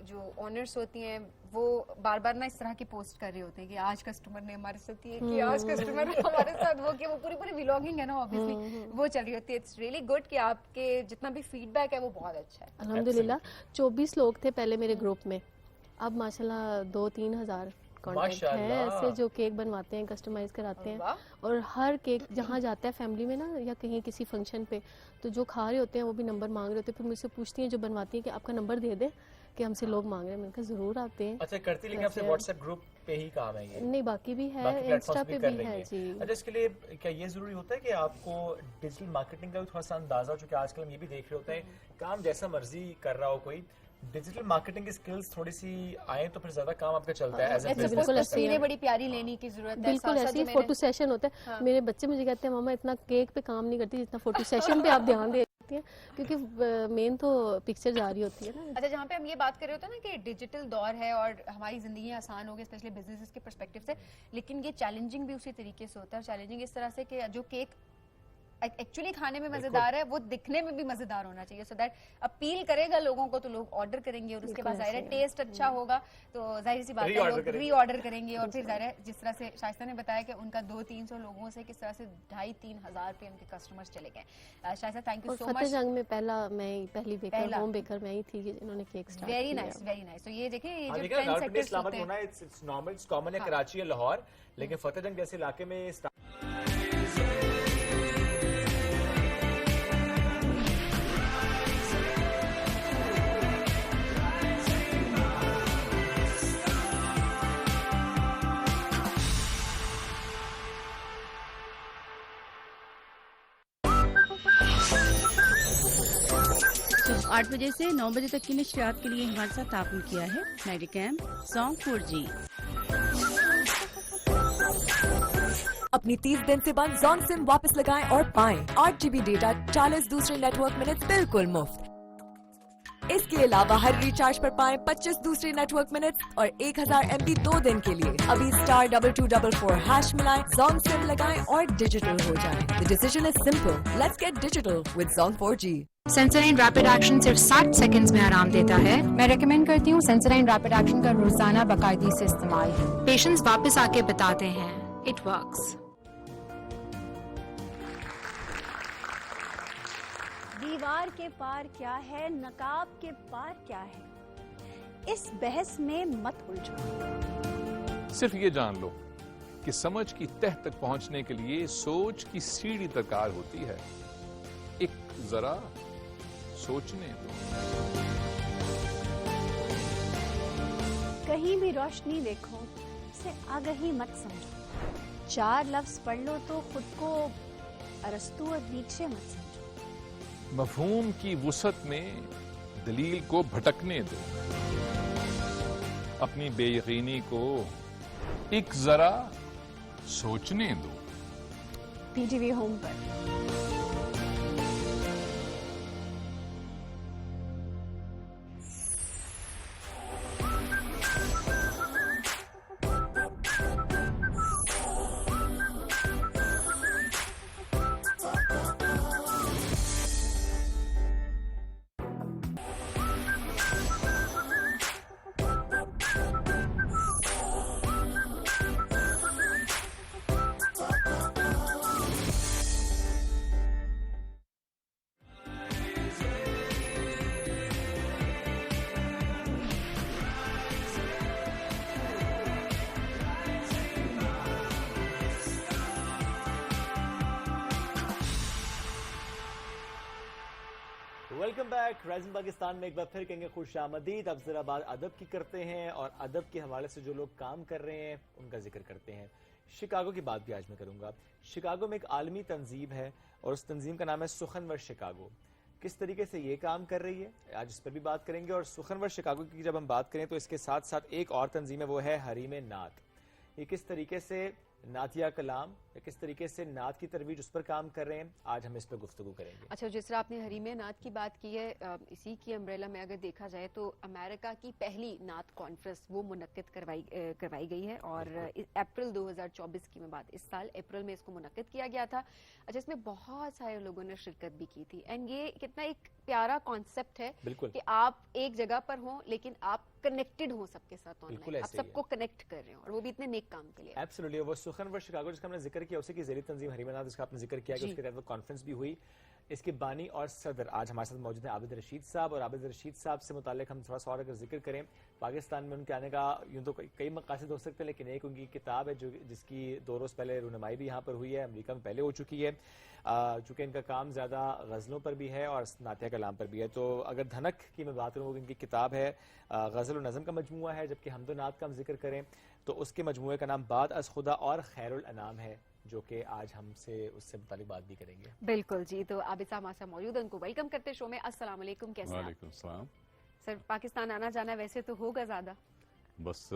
جو آنرس ہوتی ہیں وہ بار بار نا اس طرح کی پوسٹ کر رہے ہوتے ہیں کہ آج کسٹمر نے ہمارے ساتھ یہ کہ آج کسٹمر نے ہمارے ساتھ وہ کہ وہ پوری ولاگنگ ہے نا obviously وہ چل رہی ہوتی ہے. اٹس ریئلی گڈ کہ آپ کے جتنا بھی فیڈ بیک ہے وہ بہت اچھا ہے. الحمدللہ 24 لوگ تھے پہلے میرے گروپ میں, اب ماشاءاللہ 2-3 ہزار کانٹیکٹ ہیں ایسے جو کیک بنواتے ہیں, کسٹمائز کراتے ہیں. اور ہر کیک جہاں جاتا ہے فیملی میں نا یا کہیں کسی فنکشن پہ تو جو کھا رہے ہوتے ہیں وہ بھی نمبر مانگ رہے ہوتے ہیں, پھر مجھ سے پوچھتی ہیں جو بنواتی ہیں کہ آپ کا نمبر دے دیں کہ ہم سے لوگ مانگ رہے ہیں. میں نے کہا ضرور آتے ہیں. اچھا کرتی, لیکن آپ سے واٹس ایپ گروپ پہ ہی کام ہے یہ؟ نہیں باقی بھی ہے, انسٹا پہ بھی ہے. جی اچھا اس کے لیے کیا یہ ضروری ہوتا ہے کہ آپ کو ڈیجیٹل مارکیٹنگ کا بھی تھوڑا سا اندازہ ہو, چونکہ آج کل ہم یہ بھی دیکھ رہے ہوتے ہیں کام جیسا مرضی کر رہا ہو کوئی, ڈیجیٹل مارکیٹنگ کی سکلز تھوڑی سی آئیں تو پھر زیادہ کام آپ کا چلتا ہے. بالکل تصویریں بڑی پیاری لینے کی ضرورت ہے, بالکل ایسے ہی فوٹو سیشن ہوتا ہے. میرے بچے مجھے کہتے ہیں ماما اتنا کیک پہ کام نہیں کرتی جتنا فوٹو سیشن پہ آپ دھیان دیتی ہیں, کیونکہ مین تو پکچر جاری ہوتی ہے نا. اچھا جہاں پہ ہم یہ بات کر رہے ہوتے ہیں نا کہ ڈیجیٹل دور ہے اور ہماری زندگی آسان ہو گئی اسپیشلی بزنس کے پرسپیکٹو سے, لیکن یہ چیلنجنگ بھی اسی طریقے سے ہوتا ہے. چیلنجنگ اس طرح سے کہ جو کیک ایکچولی کھانے میں مزیدار ہے وہ دکھنے میں بھی مزیدار ہونا چاہیے, سو دیٹ اپیل کرے گا لوگوں کو تو لوگ آرڈر کریں گے, اور اس کے بعد ظاہر ہے ٹیسٹ اچھا ہوگا تو ظاہر سی بات ہے لوگ ری آرڈر کریں گے. اور پھر ظاہر ہے جس طرح سے شائستہ نے بتایا کہ ان کا 200-300 لوگوں سے کس طرح سے 2,500-3 ہزار پہ ان کے کسٹمرز چلے گئے. شائستہ تھینک یو سو مچ. فتح جنگ میں پہلی بیکر ہوم بیکر میں ہی تھی جنہوں نے کیک سٹارٹ کیا. Very nice very nice. تو یہ دیکھیں یہ جو ٹرینڈ سیٹرز ہوتے ہیں اٹس نارمل, اٹس کامن ہے کراچی یا لاہور, لیکن فتح جنگ جیسے علاقے میں صبح 8 بجے سے 9 بجے تک کی نشریات کے لیے ہمارے ساتھ تعاون کیا ہے میڈیکیم سانگ 4G. اپنی 30 دن سے بند زون سم واپس لگائیں اور پائیں 8 GB ڈیٹا 40 دوسرے نیٹ ورک منٹس بالکل مفت. اس کے علاوہ ہر ریچارج پر پائیں 25 دوسرے نیٹ ورک منٹس اور 1000 MB 2 دن کے لیے. ابھی *2244# ملائیں, زون سم لگائیں اور ڈیجیٹل ہو جائیں. The decision is simple. Let's get digital with Zone 4G. سینسرائن ریپڈ ایکشن صرف 60 سیکنڈز میں آرام دیتا ہے. میں ریکمینڈ کرتی ہوں سینسرائن ریپڈ ایکشن کا روزانہ باقاعدگی سے استعمال. پیشنٹس واپس آ کے بتاتے ہیں اٹ ورکس. دیوار کے پار کیا ہے, نقاب کے پار کیا ہے, اس بحث میں مت الجھو. صرف یہ جان لو کہ سمجھ کی تہ تک پہنچنے کے لیے سوچ کی سیڑھی درکار ہوتی ہے. ایک ذرا سوچنے دو. کہیں بھی روشنی دیکھو اسے آگہی مت سمجھو. 4 لفظ پڑھ لو تو خود کو ارسطو اور نیچے مت سمجھو. مفہوم کی وسعت میں دلیل کو بھٹکنے دو. अपनी बेयकीनी को एक जरा सोचने दो। PTV होम पर वेलकम बैक। राइजिंग पाकिस्तान में एक बार फिर कहेंगे खुश आमदीद। अब जरा बात अदब की करते हैं और अदब के हवाले से जो लोग काम कर रहे हैं उनका जिक्र करते हैं। शिकागो की बात भी आज मैं करूंगा। शिकागो में एक आलमी तंजीम है और उस तंजीम का नाम है सुखनवर शिकागो। किस तरीके से ये काम कर रही है आज इस पर भी बात करेंगे। और सुखनवर शिकागो की जब हम बात करें तो इसके साथ साथ एक और तंजीम है, वो है हरीम नात। ये किस तरीके से नातिया कलाम या किस तरीके से नात की तरवीज उस पर काम कर रहे हैं, आज हम इस पर गुफ्तगू करेंगे। अच्छा, जिस तरह आपने हरीम नात की बात की है, इसी की अम्ब्रेला में अगर देखा जाए तो अमेरिका की पहली नात कॉन्फ्रेंस वो मुनक्किद करवाई गई है और अप्रैल 2024 की मैं बात, इस साल अप्रैल में इसको मुनक्किद किया गया था। अच्छा, इसमें बहुत सारे लोगों ने शिरकत भी की थी एंड ये कितना एक प्यारा कॉन्सेप्ट है कि आप एक जगह पर हों लेकिन आप कनेक्टेड हो सबके साथ ऑनलाइन, आप सबको कनेक्ट कर रहे हो और वो भी इतने नेक काम के लिए। एब्सोल्युटली। वो सुखनवर शिकागो जिसका हमने जिक्र किया, उसी की ज़ेरी तंजीम हरीम नात जिसका आपने जिक्र किया कि उसके तहत वो कॉन्फ्रेंस भी हुई। इसके बानी और सदर आज हमारे साथ मौजूद हैं आबिद रशीद साहब। और आबिद रशीद साहब से मुतालिक हम थोड़ा सा और अगर जिक्र करें, पाकिस्तान में उनके आने का यूं तो कई मकासद हो सकते हैं, लेकिन एक उनकी किताब है जो जिसकी 2 रोज़ पहले रूनमाई भी यहाँ पर हुई है, अमेरिका में पहले हो चुकी है। चूँकि इनका काम ज़्यादा गज़लों पर भी है और नातिया कलाम पर भी है। तो अगर धनक की मैं बात करूँ, इनकी किताब है गज़ल और नज़म का मजमूआ है, जबकि हमदो नात का हम जिक्र करें तो उसके मजमूए का नाम बाद अज़ खुदा और खैरुल अनाम है, जो कि आज हमसे उससे मुतालिक बात भी करेंगे। बिल्कुल जी। तो आबिद साहब हमारे साथ मौजूद है, उनको वेलकम करते शो में। अस्सलाम वालेकुम, कैसे हैं आप? वालेकुम सलाम। सर, पाकिस्तान आना जाना वैसे तो होगा ज्यादा? बस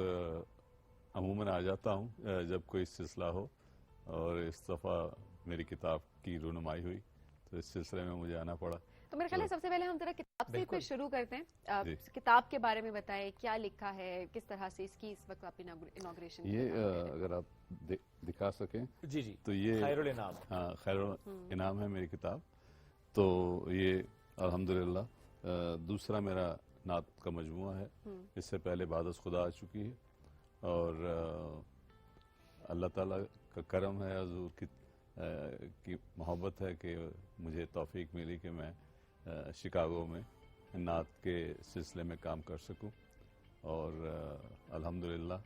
अमूमन आ जाता हूँ जब कोई सिलसिला हो, और इस दफ़ा मेरी किताब की रूनुमाई हुई तो इस सिलसिले में मुझे आना पड़ा। तो मेरे ख्याल है सबसे पहले हम जरा किताब से फिर शुरू करते हैं। किताब के बारे में बताएं, क्या लिखा है, किस तरह से इसकी इस वक्त आप इनॉग्रेशन ये अगर आप दिखा सकें जी जी, तो ये खैरुल इनाम, हाँ खैरुल इनाम है मेरी किताब। तो ये अल्हम्दुलिल्लाह दूसरा मेरा नात का मजमुआ है। इससे पहले बाद अज़ खुदा आ चुकी है और अल्लाह ताला का करम है, हज़ूर की मोहब्बत है कि मुझे तौफीक मिली कि मैं शिकागो में नात के सिलसिले में काम कर सकूं। और अल्हम्दुलिल्लाह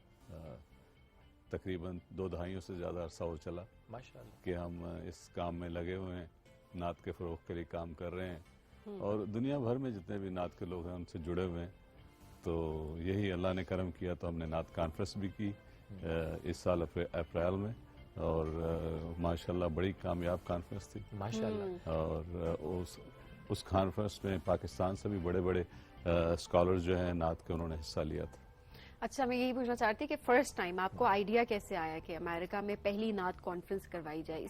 तकरीबन 2 दहाइयों से ज़्यादा अरसा हो चला माशाअल्लाह कि हम इस काम में लगे हुए हैं, नात के फ़रोग़ के लिए काम कर रहे हैं और दुनिया भर में जितने भी नात के लोग हैं उनसे जुड़े हुए हैं। तो यही अल्लाह ने करम किया तो हमने नात कॉन्फ्रेंस भी की इस साल अप्रैल में, और माशाल्लाह बड़ी कामयाब कॉन्फ्रेंस थी माशाल्लाह। और उस कॉन्फ्रेंस में पाकिस्तान से भी बड़े बड़े स्कॉलर जो हैं नात के, उन्होंने हिस्सा लिया था। अच्छा, मैं यही पूछना चाहती कि फर्स्ट टाइम आपको आइडिया कैसे आया कि अमेरिका में पहली नात कॉन्फ्रेंस करवाई जाए,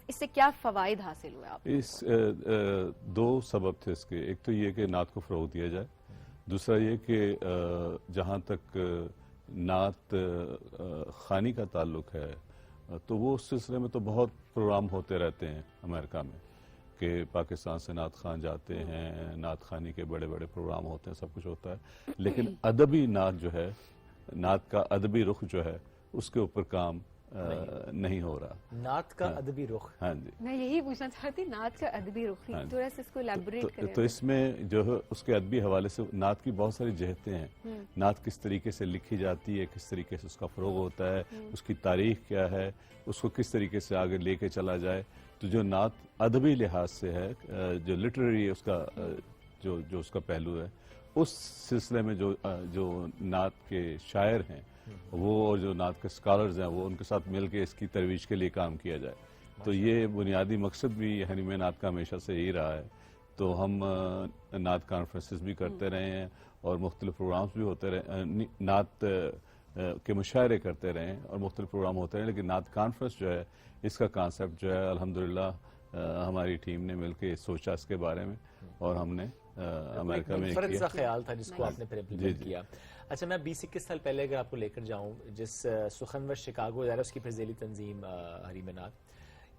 इससे क्या फवाइद हासिल हुए आप? इस 2 सबब थे इसके। एक तो ये कि नात को फ़रोग़ दिया जाए, दूसरा ये कि जहाँ तक नात खानी का ताल्लुक है तो वो उस सिलसिले में तो बहुत प्रोग्राम होते रहते हैं अमेरिका में कि पाकिस्तान से नात खान जाते हैं, नात खानी के बड़े बड़े प्रोग्राम होते हैं, सब कुछ होता है। लेकिन अदबी नात जो है, नात का अदबी रुख जो है, उसके ऊपर काम नहीं हो रहा। नात का अदबी रुख, हाँ जी, मैं यही पूछना चाहती, नात का अदबी रुख, थोड़ा सा इसको एलैबोरेट करें। तो इसमें जो है उसके अदबी हवाले से नात की बहुत सारी जहतें हैं। नात किस तरीके से लिखी जाती है, किस तरीके से उसका फ़रोग़ होता है, उसकी तारीख क्या है, उसको किस तरीके से आगे लेके चला जाए। तो जो नात अदबी लिहाज से है, जो लिटरेरी उसका जो उसका पहलू है, उस सिलसिले में जो नात के शायर हैं वो और जो नात के स्कॉलर्स हैं वो उनके साथ मिलके इसकी तरवीज के लिए काम किया जाए। तो ये बुनियादी मकसद भी हरीम नात का हमेशा से यही रहा है تو ہم نعت کانفرنسز بھی کرتے رہے ہیں اور مختلف پروگرامز بھی ہوتے رہے، نعت کے مشاعرے کرتے رہے ہیں اور مختلف پروگرام ہوتے رہے، لیکن نعت کانفرنس جو ہے اس کا کانسیپٹ جو ہے الحمدللہ ہماری ٹیم نے مل کے سوچا اس کے بارے میں اور ہم نے امریکہ میں فرد سا خیال تھا جس کو آپ نے پھر امپلیمنٹ کیا. اچھا میں 20-21 سال پہلے اگر آپ کو لے کر جاؤں جس سخنور شکاگو ادارہ اس کی پھر ذیلی تنظیم حریم نعت،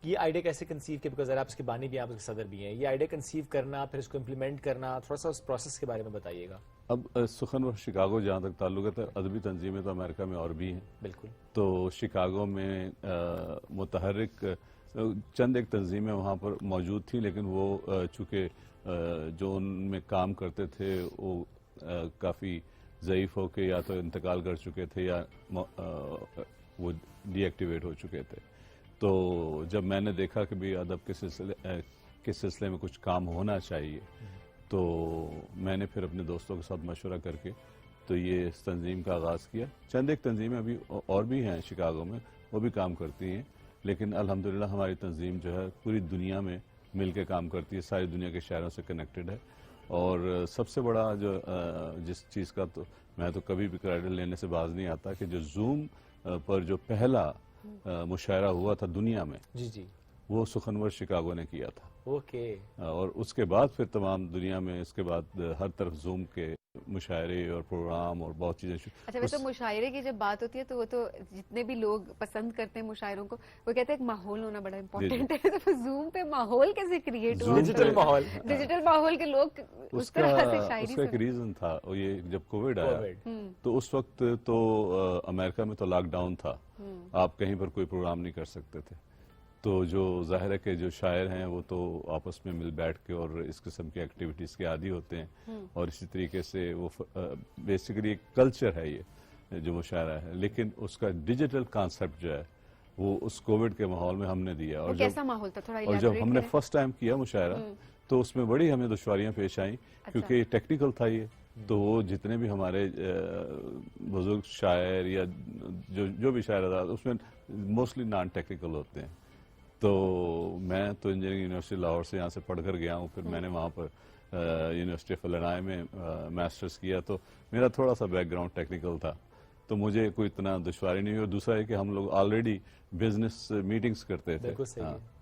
یہ آئیڈیا کیسے کنسیو کیا؟ بیکاز آپ اس کے بانی بھی ہیں، آپ اس کے صدر بھی ہیں، یہ آئیڈیا کنسیو کرنا پھر اس کو امپلیمنٹ کرنا، تھوڑا سا اس پروسیس کے بارے میں بتائیے گا. اب سخنور شکاگو جہاں تک تعلق ہے، ادبی تنظیمیں تو امریکہ میں اور بھی ہیں. بالکل. تو شکاگو میں متحرک چند ایک تنظیمیں وہاں پر موجود تھیں، لیکن وہ چونکہ جو ان میں کام کرتے تھے وہ کافی ضعیف ہو کے یا تو انتقال کر چکے تھے یا وہ ڈی ایکٹیویٹ ہو چکے تھے. تو جب میں نے دیکھا کہ بھی ادب کے سلسلے میں کچھ کام ہونا چاہیے، تو میں نے پھر اپنے دوستوں کے ساتھ مشورہ کر کے تو یہ اس تنظیم کا آغاز کیا. چند ایک تنظیمیں ابھی اور بھی ہیں شکاگو میں، وہ بھی کام کرتی ہیں، لیکن الحمدللہ ہماری تنظیم جو ہے پوری دنیا میں مل کے کام کرتی ہے، ساری دنیا کے شہروں سے کنیکٹڈ ہے. اور سب سے بڑا جو جس چیز کا تو میں تو کبھی بھی کریڈٹ لینے سے باز نہیں آتا کہ جو زوم پر جو پہلا مشاعرہ ہوا تھا دنیا میں، جی وہ سخنور شکاگو نے کیا تھا. اوکے. اور اس کے بعد پھر تمام دنیا میں اس کے بعد ہر طرف زوم کے مشاعرے اور پروگرام اور بہت چیزیں. اچھا ویسے مشاعرے کی جب بات ہوتی ہے تو وہ تو جتنے بھی لوگ پسند کرتے ہیں مشاعروں کو، وہ کہتے ہیں ایک ماحول ہونا بڑا امپورٹنٹ ہے. تو زوم پہ ماحول کیسے کریٹ ہوا؟ ڈیجیٹل ماحول کے لوگ اس طرح سے شاعری. اس کا ایک ریزن تھا، وہ یہ جب کووڈ آیا تو اس وقت تو امریکہ میں تو لاک ڈاؤن تھا، آپ کہیں پر کوئی پروگرام نہیں کر سکتے تھے. تو جو ظاہر ہے کہ جو شاعر ہیں وہ تو آپس میں مل بیٹھ کے اور اس قسم کی ایکٹیویٹیز کے عادی ہوتے ہیں، اور اسی طریقے سے وہ بیسیکلی ایک کلچر ہے یہ جو مشاعرہ ہے. لیکن اس کا ڈیجیٹل کانسیپٹ جو ہے وہ اس کووڈ کے ماحول میں ہم نے دیا. اور کیسا ماحول تھا تھوڑا اور جب ہم نے فرسٹ ٹائم کیا مشاعرہ تو اس میں بڑی ہمیں دشواریاں پیش آئیں، کیونکہ ٹیکنیکل تھا یہ. تو وہ جتنے بھی ہمارے بزرگ شاعر یا جو بھی شاعر تھا اس میں موسٹلی نان ٹیکنیکل ہوتے ہیں. تو میں تو انجینئرنگ یونیورسٹی لاہور سے یہاں سے پڑھ کر گیا ہوں، پھر میں نے وہاں پر یونیورسٹی آف الینائے میں ماسٹرز کیا، تو میرا تھوڑا سا بیک گراؤنڈ ٹیکنیکل تھا، تو مجھے کوئی اتنا دشواری نہیں ہوئی. اور دوسرا ہے کہ ہم لوگ آلریڈی بزنس میٹنگز کرتے تھے،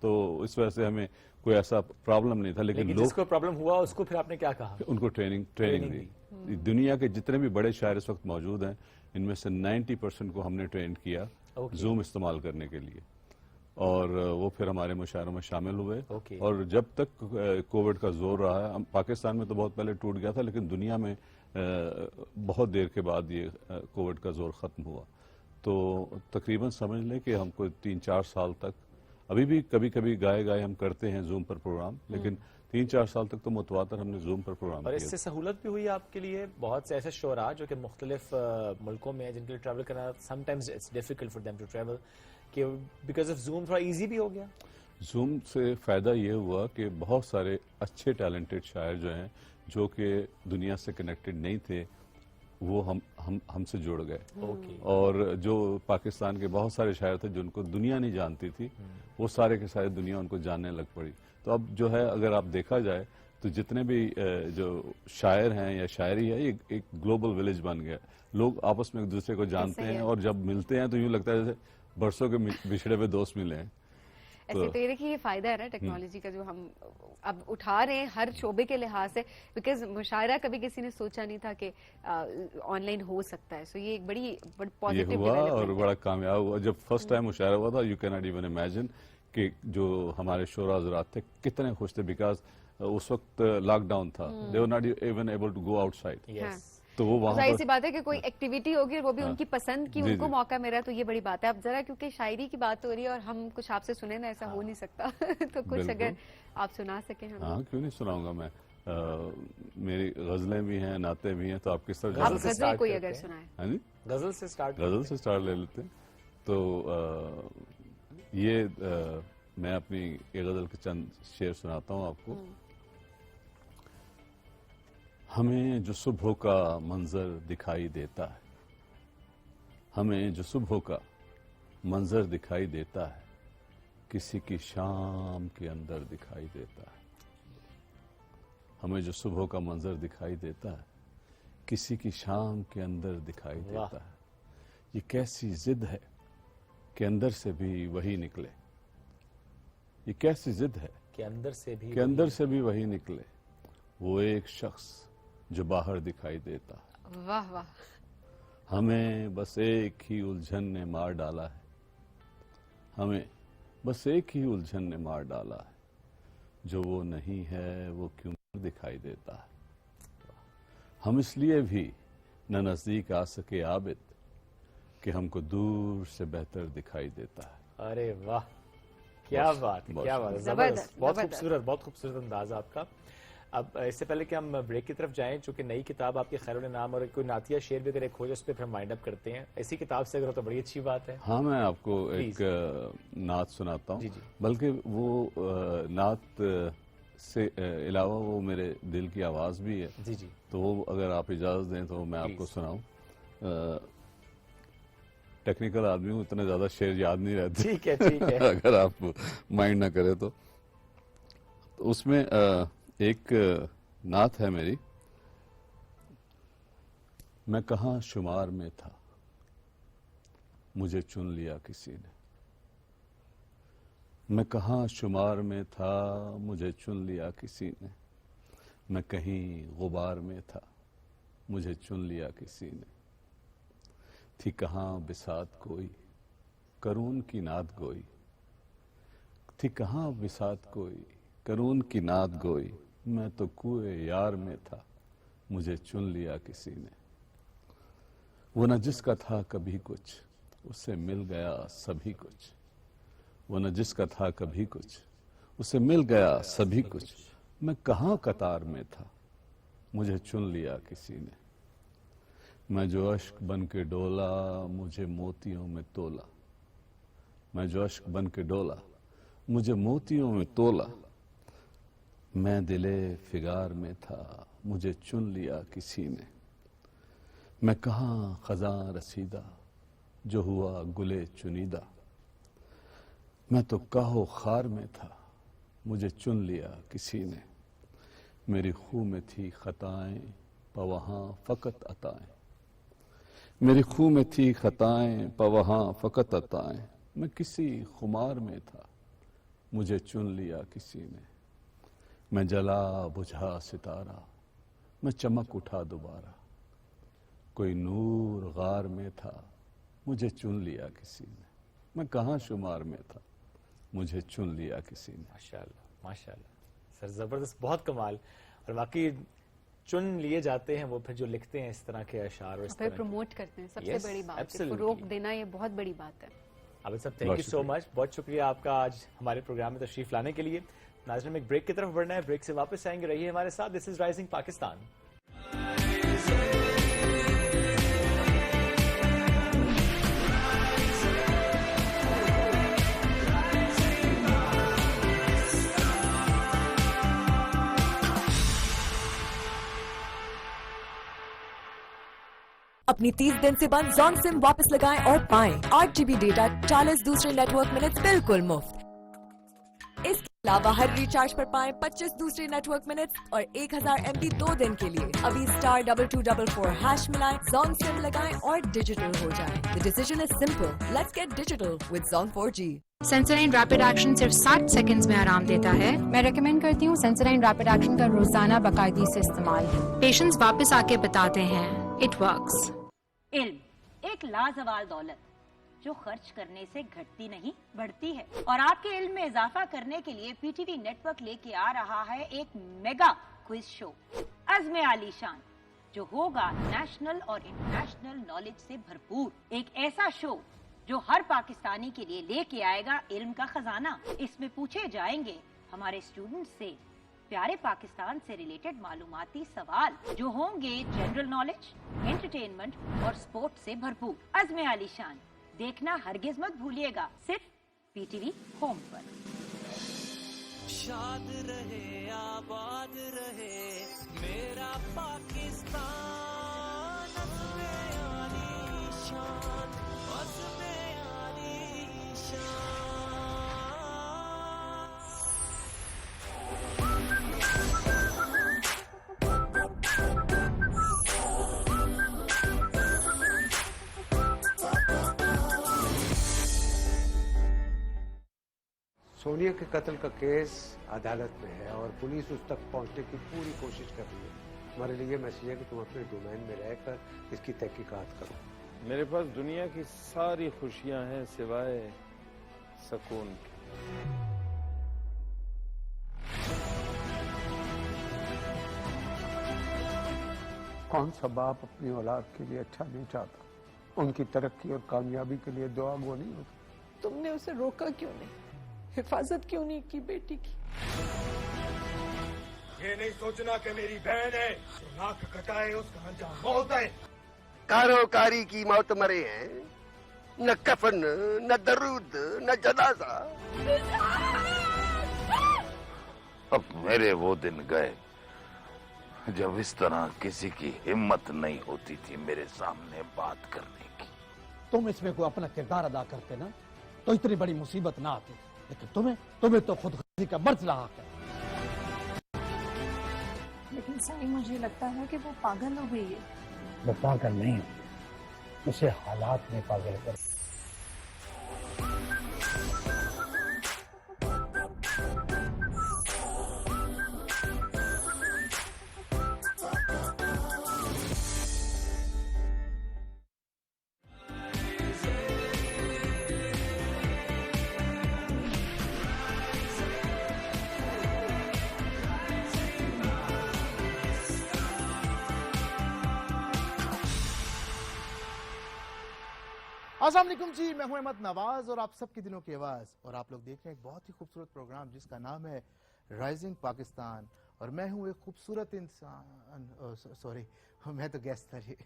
تو اس وجہ سے ہمیں کوئی ایسا پرابلم نہیں تھا. لیکن جس کو پرابلم ہوا اس کو پھر آپ نے کیا کہا؟ ان کو ٹریننگ دی. دنیا کے جتنے بھی بڑے شاعر اس وقت موجود ہیں ان میں سے 90% کو ہم نے ٹرین کیا زوم استعمال کرنے کے لیے، اور وہ پھر ہمارے مشاعروں میں شامل ہوئے. اور جب تک کووڈ کا زور رہا ہے، پاکستان میں تو بہت پہلے ٹوٹ گیا تھا، لیکن دنیا میں بہت دیر کے بعد یہ کووڈ کا زور ختم ہوا. تو تقریباً سمجھ لیں کہ ہم کو 3-4 سال تک، ابھی بھی کبھی کبھی گائے ہم کرتے ہیں زوم پر پروگرام، لیکن 3-4 سال تک تو متواتر ہم نے زوم پر پروگرام کیا. اور اس سے سہولت بھی ہوئی آپ کے لیے؟ بہت سے ایسے شعراء جو کہ مختلف ملکوں میں ہیں جن کے لیے ٹریول کرنا sometimes it's difficult for them to travel, کہ بیکاز آف زوم تھوڑا ایزی بھی ہو گیا. زوم سے فائدہ یہ ہوا کہ بہت سارے اچھے ٹیلنٹڈ شاعر جو ہیں جو کہ دنیا سے کنیکٹڈ نہیں تھے وہ ہم سے جڑ گئے. اور جو پاکستان کے بہت سارے شاعر تھے جن کو دنیا نہیں جانتی تھی، وہ سارے کے سارے دنیا ان کو جاننے لگ پڑی. تو اب جو ہے اگر آپ دیکھا جائے تو جتنے بھی جو شاعر ہیں یا شاعری ہے، یہ ایک گلوبل ولیج بن گیا. لوگ آپس میں ایک دوسرے کو جانتے ہیں، اور جب ملتے ہیں تو یوں لگتا ہے جیسے برسوں کے بچھڑے ہوئے دوست ملے ہیں. ایسے تو یہ دیکھیے یہ فائدہ ہے نا ٹیکنالوجی کا جو ہم اب اٹھا رہے ہیں ہر شعبے کے لحاظ سے، بیکاز مشاعرہ کبھی کسی نے سوچا نہیں تھا کہ آن لائن ہو سکتا ہے. سو یہ ایک بڑی پازیٹیو ہوا اور بڑا کامیاب ہوا. جب فرسٹ ٹائم مشاعرہ ہوا تھا، you can not even imagine کہ جو ہمارے شعراء حضرات تھے کتنے خوش تھے، بیکاز اس وقت لاک ڈاؤن تھا. They were not even able to go outside. تو وہ وہاں ظاہر سی بات ہے کہ کوئی ایکٹیویٹی ہوگی اور وہ بھی ان کی پسند کی، ان کو موقع ملا تو یہ بڑی بات ہے. اب ذرا کیونکہ شاعری کی بات ہو رہی ہے اور ہم کچھ آپ سے سنیں نا، ایسا ہو نہیں سکتا تو کچھ اگر آپ سنا سکیں ہمیں. ہاں کیوں نہیں سناؤں گا میں. میری غزلیں بھی ہیں، نعتیں بھی ہیں، تو آپ کس طرح غزل کوئی اگر سنائیں؟ غزل سے سٹارٹ لے لیتے ہیں. تو یہ میں اپنی ایک غزل کے چند شعر سناتا ہوں آپ کو. ہمیں جو صبح کا منظر دکھائی دیتا ہے، ہمیں جو صبح کا منظر دکھائی دیتا ہے، کسی کی شام کے اندر دکھائی دیتا ہے. हमें जो सुबह का मंजर दिखाई देता है किसी की शाम के अंदर दिखाई देता है। ये कैसी जिद है कि अंदर से भी वही निकले। ये कैसी जिद है कि अंदर से भी वही निकले। वो एक शख्स जो बाहर दिखाई देता है। वाह वाह। हमें बस एक ही उलझन ने मार डाला है। हमें बस एक ही उलझन ने मार डाला है। जो वो नहीं है वो क्यों दिखाई देता है। हम इसलिए भी न नजदीक आ सके आबिद कि हमको दूर से बेहतर दिखाई देता है। अरे वाह, क्या बात, क्या बात, जबरदस्त, बहुत खूबसूरत अंदाज आपका। अब इससे पहले कि हम ब्रेक की तरफ जाएं, चूंकि नई किताब आपके खैरुल नाम और कोई नातिया शेर भी अगर एक हो जाए उस पर फिर वाइंड अप करते हैं। ऐसी किताब से अगर हो तो बड़ी अच्छी बात है। हाँ, मैं आपको एक नात सुनाता हूँ, बल्कि वो नात से अलावा वो मेरे दिल की आवाज़ भी है। जी जी। तो वो अगर आप इजाज़त दें तो मैं आपको सुनाऊँ। टेक्निकल आदमी हूँ, इतने ज़्यादा शेर याद नहीं रहते। ठीक है, ठीक है। अगर आप माइंड ना करें तो उसमें एक नात है मेरी। मैं कहाँ शुमार में था, मुझे चुन लिया किसी ने। मैं कहाँ शुमार में था, मुझे चुन लिया किसी ने। मैं कहीं गुबार में था, मुझे चुन लिया किसी ने। थी कहाँ बिसात कोई, करून की नात गोई। थी कहाँ बिसात कोई, करून की नात गोई। मैं तो कुए यार में था, मुझे चुन लिया किसी ने। वो न जिसका था कभी कुछ, उससे मिल गया सभी कुछ। वो न जिसका था कभी कुछ, उसे मिल गया सभी कुछ। मैं कहाँ कतार में था, मुझे चुन लिया किसी ने। मैं जो अश्क बन के डोला, मुझे मोतियों में तोला। मैं जो अश्क बन के डोला, मुझे मोतियों में तोला। मैं दिले फिगार में था, मुझे चुन लिया किसी ने। मैं कहाँ खजां रसीदा, जो हुआ गुले चुनीदा। मैं तो काहो खार में था, मुझे चुन लिया किसी ने। मेरी खू में थी खताएं, पवहाँ फकत अताएं। मेरी खू में थी खताएं, पवहाँ फकत अताएं। मैं किसी खुमार में था, मुझे चुन लिया किसी ने। मैं जला बुझा सितारा, मैं चमक उठा दोबारा। कोई नूर गार में था, मुझे चुन लिया किसी ने। मैं कहाँ शुमार में था, मुझे चुन लिया किसी ने। माशाल्लाह, माशाल्लाह सर, जबरदस्त, बहुत कमाल। और वाकई चुन लिए जाते हैं वो फिर जो लिखते हैं इस तरह के अशार और इस फिर तरह प्रमोट करते हैं, सबसे बड़ी बात है। फरोग देना ये बहुत बड़ी बात है। आबिद साहब, थैंक यू सो मच, बहुत शुक्रिया आपका आज हमारे प्रोग्राम में तशरीफ लाने के लिए। नाज़रीन, में एक ब्रेक की तरफ बढ़ना है, ब्रेक से वापस आएंगे, रहिए हमारे साथ। This is rising Pakistan. अपनी 30 दिन से बंद जॉन सिम वापस लगाएं और पाएं 8 GB डेटा, 40 दूसरे नेटवर्क मिनट्स बिल्कुल मुफ्त। इसके अलावा हर रिचार्ज पर पाएं 25 दूसरे नेटवर्क मिनट्स और 1000 MB 2 दिन के लिए। अभी *2244# मिलाएं, जॉन सिम लगाएं और डिजिटल हो जाएं। The decision is simple. Let's get digital with Zone 4G. Sensodyne rapid action सिर्फ 60 सेकंड्स में आराम देता है। मैं रेकमेंड करती हूँ सेंसोडाइन रैपिड एक्शन का रोजाना बाकायदगी से इस्तेमाल। पेशेंट्स वापस आके बताते हैं इट वर्क्स। इल्म एक लाजवाल दौलत जो खर्च करने से घटती नहीं बढ़ती है, और आपके इल्म में इजाफा करने के लिए पीटीवी नेटवर्क लेके आ रहा है एक मेगा क्विज शो अज़्म आलीशान, जो होगा नेशनल और इंटरनेशनल नॉलेज से भरपूर। एक ऐसा शो जो हर पाकिस्तानी के लिए लेके आएगा इल्म का खजाना। इसमें पूछे जाएंगे हमारे स्टूडेंट्स से प्यारे पाकिस्तान से रिलेटेड मालूमाती सवाल, जो होंगे जनरल नॉलेज, एंटरटेनमेंट और स्पोर्ट से भरपूर। अज़्म आलीशान देखना हरगिज मत भूलिएगा, सिर्फ पीटीवी होम पर। शाद रहे आबाद रहे मेरा पाकिस्तान, अज़्म आलीशान, अज़्म आलीशान। सोनिया के कत्ल का केस अदालत में है और पुलिस उस तक पहुंचने की पूरी कोशिश कर रही है। हमारे लिए मैसेज है कि तुम अपने डोमेन में रहकर इसकी तहकीकात करो। मेरे पास दुनिया की सारी खुशियां हैं सिवाय सुकून के। कौन सा बाप अपनी औलाद के लिए अच्छा नहीं चाहता? उनकी तरक्की और कामयाबी के लिए दुआ गो नहीं होता। तुमने उसे रोका क्यों नहीं, हिफाजत क्यों नहीं की बेटी की? ये नहीं सोचना कि मेरी बहन है, जो नाक कटाए उसका अंजाम मौत है। कारोकारी की मौत मरे हैं, न कफन, न दरूद, न जनाजा। अब मेरे वो दिन गए जब इस तरह किसी की हिम्मत नहीं होती थी मेरे सामने बात करने की। तुम इसमें कोई अपना किरदार अदा करते ना तो इतनी बड़ी मुसीबत ना आती, लेकिन तुम्हें तो खुदकुशी का मर्ज रहा है। लेकिन सही मुझे लगता है कि वो पागल हो गई है। वो पागल नहीं, उसे हालात ने पागल कर। अस्सलाम वालेकुम जी, मैं हूं अहमद नवाज और आप सबके दिलों की आवाज़, और आप लोग देख रहे हैं एक बहुत ही खूबसूरत प्रोग्राम जिसका नाम है राइजिंग पाकिस्तान, और मैं हूं एक खूबसूरत इंसान। सॉरी, मैं तो गेस्ट था ये।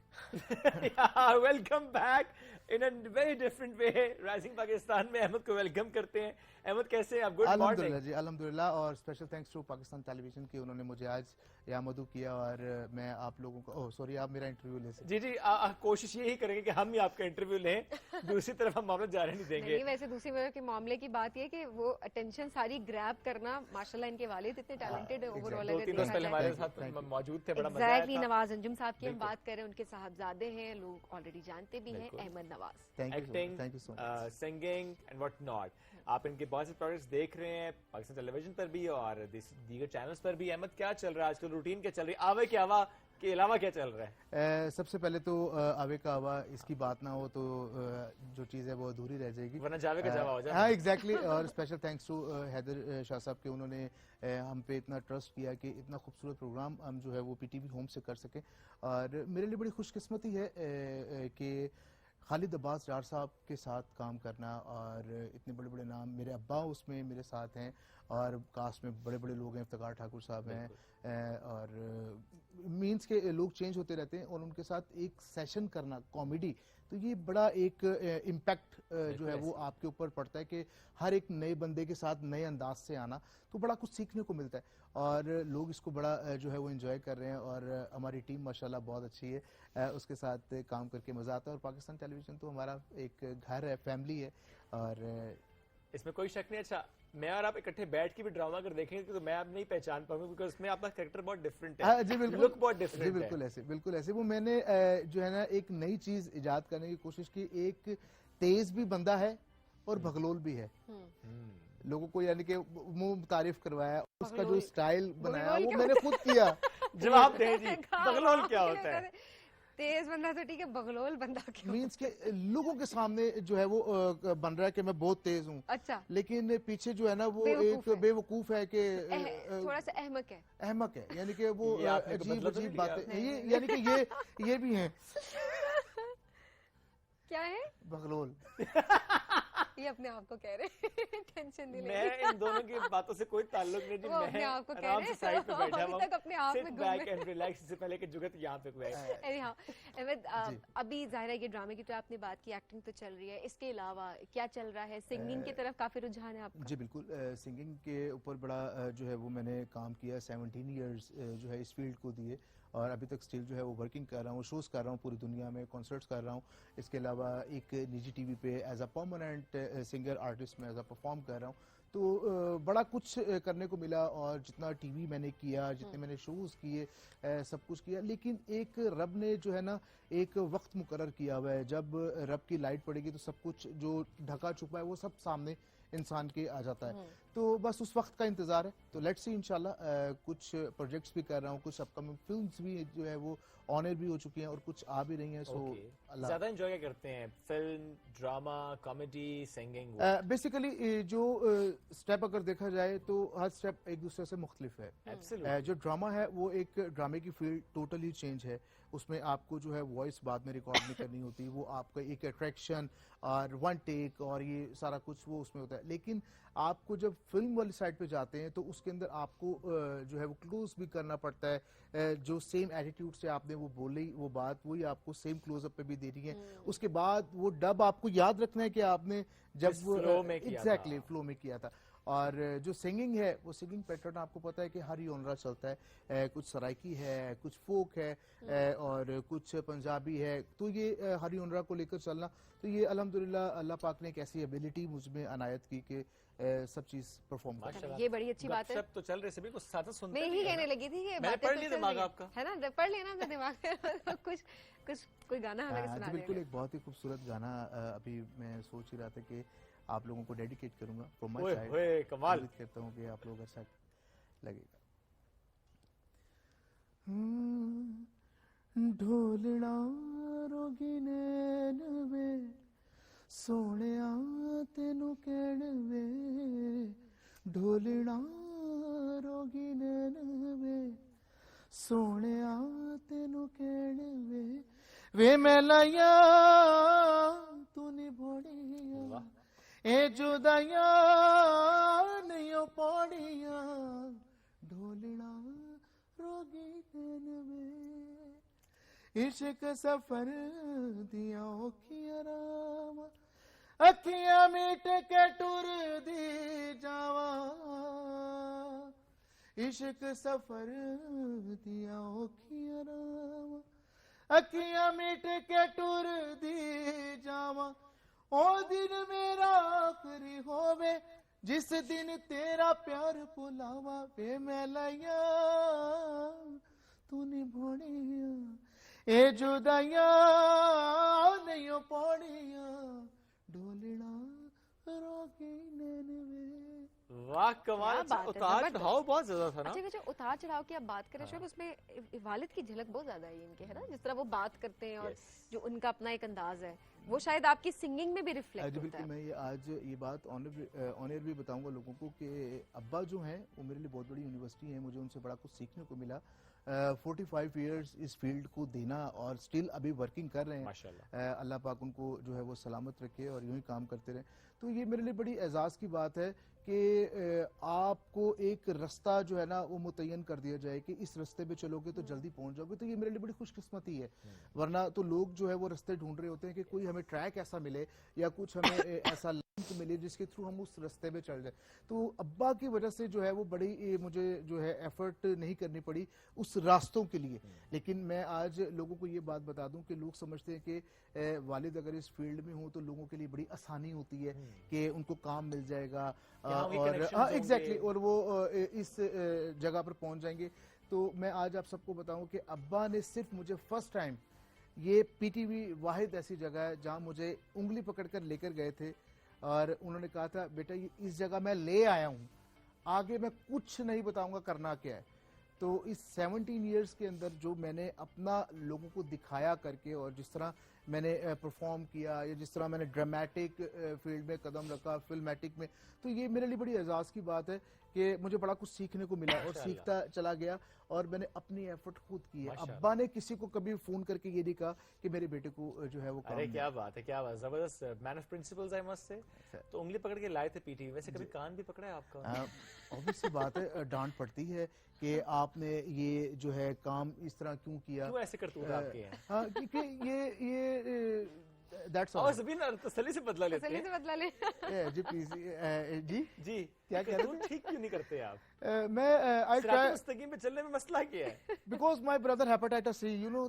Welcome back in a very different way. Rising Pakistan में अहमद को वेलकम करते हैं। अहमद कैसे हैं आप? Good morning. अल्हम्दुलिल्लाह जी, अल्हम्दुलिल्लाह, और special thanks to Pakistan television की, उन्होंने मुझे आज यहाँ मदू किया और मैं आप लोगों को सॉरी आप मेरा इंटरव्यू ले सकते। जी कोशिश यही करेंगे कि हम ही आपका इंटरव्यू लें, दूसरी तरफ हम मामला जाने नहीं देंगे। नहीं, वैसे दूसरी वजह के मामले की बात ये कि वो अटेंशन सारी ग्रैब करना, माशाल्लाह इनके वालिद इतने टैलेंटेड है ओवरऑल। पहले हमारे साथ मौजूद थे, बड़ा मजा आया एग्जैक्टली। नवाज अंजुम साहब की हम बात कर रहे हैं, उनके साहबजादे हैं, लोग ऑलरेडी जानते भी हैं, Ahmed Nawaz. Acting, singing and what not. आप इनके बहुत से प्रोजेक्ट्स देख रहे हैं पाकिस्तान टेलीविजन पर भी और दीगर चैनल्स पर भी। अहमद, क्या चल रहा है आजकल? रूटीन क्या चल रही है? आवे के आवा के अलावा क्या चल रहा है? सबसे पहले तो आवे का आवा, इसकी बात ना हो तो जो चीज़ है वो अधूरी रह जाएगी, वरना जावे का जावा हो जाए। हाँ एग्जैक्टली। और special thanks to Haider Shah साहब के, उन्होंने हम पे इतना ट्रस्ट किया कि इतना खूबसूरत प्रोग्राम हम जो है वो पीटीवी होम से कर सकें। और मेरे लिए बड़ी खुशकिस्मती है कि खालिद अब्बास डार साहब के साथ काम करना, और इतने बड़े बड़े नाम, मेरे अब्बा उसमें मेरे साथ हैं, और कास्ट में बड़े बड़े लोग हैं, इफ्तिकार ठाकुर साहब हैं, और मीन्स के लोग चेंज होते रहते हैं, और उनके साथ एक सेशन करना कॉमेडी, तो ये बड़ा एक इम्पैक्ट जो है वो आपके ऊपर पड़ता है कि हर एक नए बंदे के साथ नए अंदाज से आना, तो बड़ा कुछ सीखने को मिलता है, और लोग इसको बड़ा जो है वो एंजॉय कर रहे हैं, और हमारी टीम माशाल्लाह बहुत अच्छी है, उसके साथ काम करके मजा आता है। और पाकिस्तान टेलीविजन तो हमारा एक घर है, फैमिली है, और इसमें कोई शक नहीं। अच्छा, मैं और आप इकट्ठे बैठ के भी ड्रामा अगर देखेंगे तो मैं आप नहीं पहचान पाऊंगा, बिकॉज उसमें आपका कैरेक्टर बहुत डिफरेंट है। जी बिल्कुल, लुक बहुत डिफरेंट है। बिल्कुल ऐसे वो मैंने जो है ना एक नई चीज इजाद करने की कोशिश की। एक तेज भी बंदा है और भगलोल भी है, लोगों को यानी कि मुंह तारीफ करवाया, उसका जो स्टाइल बनाया वो मैंने खुद किया। जवाब दे जी, बगलोल क्या होता है? तेज बंदा तो ठीक है, बगलोल बंदा क्यों? मीन्स के लोगों के सामने जो है वो बन रहा है कि मैं बहुत तेज हूँ, अच्छा, लेकिन पीछे जो है ना वो एक बेवकूफ है कि थोड़ा सा अहमक है, यानी कि वो अजीब बातें, ये यानी कि ये भी हैं। क्या है? बगलोल। ये अपने आप को कह रहे हैं, टेंशन नहीं ले। मैं इन दोनों की बातों से कोई ताल्लुक नहीं, वो अपने आप को कह रहे हैं, साइड पे बैठा अभी तक अपने आप में बैक एंड रिलैक्स, इससे पहले कि जुगत यहाँ पे कोई है। अरे हाँ अहमद, अभी जाहिर है कि ड्रामे की तो आपने बात की, एक्टिंग तो चल रही है, इसके अलावा क्या चल रहा है? सिंगिंग की तरफ काफी रुझान है आपका? जी बिल्कुल, सिंगिंग के ऊपर बड़ा जो है वो मैंने काम किया, 17 ईयर्स जो है इस फील्ड को दिए, और अभी तक स्टिल जो है वो वर्किंग कर रहा हूँ, शोज कर रहा हूँ पूरी दुनिया में, कॉन्सर्ट्स कर रहा हूँ। इसके अलावा एक निजी टीवी पे as a permanent singer artist में एज अ परफॉर्म कर रहा हूँ, तो बड़ा कुछ करने को मिला, और जितना टीवी मैंने किया, जितने मैंने शोज किए, सब कुछ किया, लेकिन एक रब ने जो है ना एक वक्त मुकर्रर किया हुआ है, जब रब की लाइट पड़ेगी तो सब कुछ जो ढका छुपा है वो सब सामने इंसान के आ जाता है। तो बस उस वक्त का इंतजार है। तो लेट्स सी इंशाल्लाह कुछ प्रोजेक्ट्स भी कर रहा हूँ, कुछ अपकमिंग फिल्म्स भी जो है वो ऑन एयर भी हो चुकी हैं और कुछ आ भी रही हैं। सो अल्लाह ज्यादा एंजॉय क्या करते हैं? Film, drama, comedy, singing? Basically जो स्टेप अगर देखा जाए तो हर स्टेप एक दूसरे से मुख्तलिफ है। जो ड्रामा है वो एक ड्रामे की फील्ड टोटली चेंज है। उसमें आपको जो है वॉइस बाद में रिकॉर्ड नहीं करनी होती, वो आपका एक अट्रैक्शन और वन टेक और ये सारा कुछ वो उसमें होता है। लेकिन आपको जब फिल्म वाली साइड पे जाते हैं तो उसके अंदर आपको जो है वो क्लोज भी करना पड़ता है। जो सेम एटीट्यूड से आपने वो बोली वो बात वही आपको सेम क्लोजअप पे भी दे रही है। उसके बाद वो डब आपको याद रखना है कि आपने जब एग्जैक्टली फ्लो में किया था। और जो सिंगिंग है वो सिंगिंग पैटर्न आपको पता है कि हर ऑनरा चलता है। कुछ सराइकी है, कुछ फोक है और कुछ पंजाबी है। तो ये हर ऑनरा को लेकर चलना, तो ये अल्हम्दुलिल्लाह अल्लाह पाक ने एक ऐसी एबिलिटी मुझ में अनायत की कि सब चीज परफॉर्म कर। ये बड़ी अच्छी बात है। सब तो चल रहे, सभी कुछ साथ सुनते मैं यही कहने लगी थी कि बातें पढ़ तो ली चल दिमाग रही आपका है ना, पढ़ लेना अपने दिमाग में। कुछ कोई गाना हमें सुना जी बिल्कुल, देगा। एक बहुत ही खूबसूरत गाना अभी मैं सोच ही रहा था कि आप लोगों को डेडिकेट करूंगा फ्रॉम माय साइड। ओए कमाल। उम्मीद करता हूँ कि आप लोगों का साथ लगेगा। ढोलना रोगिने नवे सोनिया तेनू कहणवे, ढोलना रोगिने नवे सोनिया तेनू कहणवे, वे मैं लाया तू नहीं भोड़िया ए जुदाइया नहीं पौड़िया, ढोलना रोगी नवे, इश्क सफर दिया ओखिया राम, अखियां मीट के टुर दी जावा, इश्क सफर दिया ओखिया राम, अखियां मीट के टुर दी जावा, ओ दिन मेरा आखिरी होवे जिस दिन तेरा प्यार पुलावा, वे मैं लाया तू नहीं भोड़िया ए जुदाइया नहीं पौड़िया, ढोलना रोगी नैनवे। वाह कमाल। उतार चढ़ाव बहुत ज्यादा था ना। अच्छा जो उतार चढ़ाव की आप बात करें शोएब, उसमें वालिद की झलक बहुत ज्यादा है इनके, है ना? जिस तरह वो बात करते हैं और जो उनका अपना एक अंदाज है वो शायद आपकी सिंगिंग में भी रिफ्लेक्ट होता है। मैं ये आज ये बात ऑन एयर भी बताऊंगा लोगों को कि अब्बा जो हैं वो मेरे लिए बहुत बड़ी यूनिवर्सिटी है। मुझे उनसे बड़ा कुछ सीखने को मिला। 45 इयर्स इस फील्ड को देना और स्टिल अभी वर्किंग कर रहे हैं। माशाल्लाह। अल्लाह पाक उनको जो है वो सलामत रखे और यूं ही काम करते रहे। तो ये मेरे लिए बड़ी एजाज की बात है कि आपको एक रास्ता जो है ना वो मुतय्यन कर दिया जाए कि इस रास्ते पे चलोगे तो जल्दी पहुंच जाओगे। तो ये मेरे लिए बड़ी खुशकिस्मती है। वरना तो लोग जो है वो रास्ते ढूंढ रहे होते हैं कि कोई हमें ट्रैक ऐसा मिले या कुछ हमें ऐसा लिंक मिले जिसके थ्रू हम उस रास्ते पे चल जाए। तो अब्बा की वजह से जो है वो बड़ी मुझे जो है एफर्ट नहीं करनी पड़ी उस रास्तों के लिए। लेकिन मैं आज लोगों को ये बात बता दूं कि लोग समझते हैं कि वालिद अगर इस फील्ड में हो तो लोगों के लिए बड़ी आसानी होती है कि उनको काम मिल जाएगा और हाँ एग्जैक्टली और वो इस जगह पर पहुंच जाएंगे। तो मैं आज आप सबको बताऊं कि अब्बा ने सिर्फ मुझे फर्स्ट टाइम ये पीटीवी वाहिद ऐसी जगह है जहां मुझे उंगली पकड़कर लेकर गए थे और उन्होंने कहा था बेटा ये इस जगह मैं ले आया हूं, आगे मैं कुछ नहीं बताऊंगा करना क्या है। तो इस 17 इयर्स के अंदर जो मैंने अपना लोगों को दिखाया करके और जिस तरह मैंने परफॉर्म किया या जिस तरह मैंने ड्रामेटिक फील्ड में कदम रखा, फिल्मेटिक में, तो ये मेरे लिए बड़ी एजाज की बात है कि मुझे बड़ा कुछ सीखने को मिला और सीखता चला गया और मैंने अपनी एफर्ट खुद की है। अब्बा ने किसी को कभी फोन करके ये नहीं कहा कि मेरे बेटे को जो है वो काम। अरे क्या बात है, क्या बात, जबरदस्त man of principles I must say. तो उंगली पकड़ के लाए थे पीटीवी, वैसे कभी कान भी पकड़ा है आपका? ऑब्वियस सी बात है, डांट पड़ती है कि आपने ये जो है काम इस तरह क्यों किया, क्यों ऐसे करतूत आपके हैं? हाँ क्योंकि ये दैट्स ऑल। और सभी ना तसल्ली से बदला लेते हैं। तसल्ली से बदला ले। जी प्लीज जी जी क्या कह रहे थे? ठीक क्यों नहीं करते आप? मैं आई ट्राई मुस्तकीम पे चलने में मसला क्या है? Because my brother hepatitis C, you know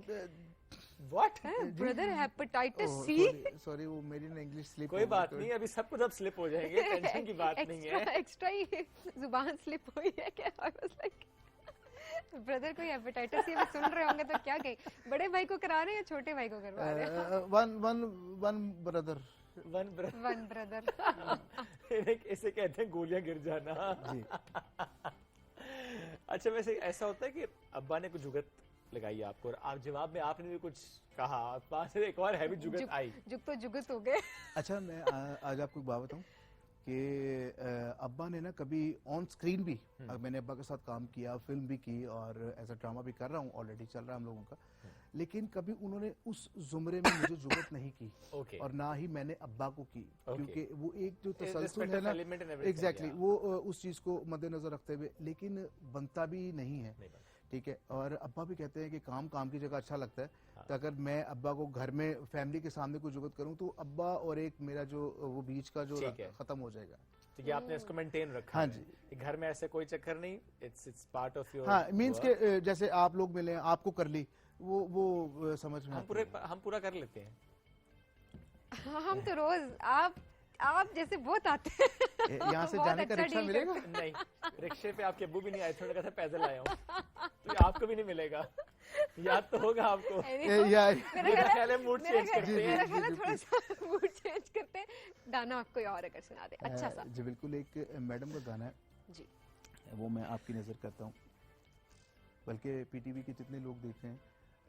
what? Brother hepatitis C? Sorry वो मेरी ना इंग्लिश स्लिप। कोई बात नहीं, अभी सब कुछ अब स्लिप हो जाएंगे, टेंशन की बात नहीं है। एक्स्ट्रा ही जुबान स्लिप हुई है क्या? आई वाज लाइक ब्रदर कोई हेपेटाइटिस सी सुन रहे होंगे तो क्या कहें, बड़े भाई को करा रहे हैं या छोटे भाई को करवा रहे हैं? वन ब्रदर वन ब्रदर इसे कहते हैं गोलियां गिर जाना। अच्छा, वैसे ऐसा होता है कि अब्बा ने कुछ जुगत लगाई आपको और आप जवाब में आपने भी कुछ कहा, पास से एक और हैवी जुगत आई। तो जुगत हो गए। अच्छा, मैं आज आपको एक बात बताऊं कि अब्बा ने ना कभी ऑन स्क्रीन भी, मैंने अब्बा के साथ काम किया, फिल्म भी की और ऐसा ड्रामा भी कर रहा हूँ, ऑलरेडी चल रहा है हम लोगों का, लेकिन कभी उन्होंने उस जुमरे में मुझे जुगत नहीं की और ना ही मैंने अब्बा को की, क्योंकि वो एक जो तसलसल है ना, एग्जैक्टली वो उस चीज को मद्देनजर रखते हुए, लेकिन बनता भी नहीं है, ठीक है। और अब्बा भी कहते हैं कि काम काम की जगह अच्छा लगता है, तो अगर मैं अब्बा को घर में फैमिली के सामने कोई जुगत करूं तो अब्बा और एक मेरा जो वो बीच का जो खत्म हो जाएगा। तो ये आपने इसको मेंटेन रखा। हाँ जी, घर में ऐसे कोई चक्कर नहीं, इट्स पार्ट ऑफ योर। हाँ, मींस के जैसे आप लोग मिले, आपको कर ली, वो समझ में हम पूरा कर लेते हैं। हम तो रोज आप जैसे बहुत आते हैं। यहाँ से जाने का रिक्शा मिलेगा? नहीं, रिक्शे पे आपके अब्बू भी नहीं आए, थोड़ा कहा था पैदल आया हूँ, तो आपको भी नहीं मिलेगा, याद तो होगा आपको। मेरा ख्याल है मूड चेंज करते हैं, थोड़ा सा मूड चेंज करते हैं। गाना आपको और अगर सुना दे अच्छा सा। जी बिल्कुल, एक मैडम का गाना है जी, वो मैं आपकी नजर करता हूँ, बल्कि पीटीवी के जितने लोग देख रहे हैं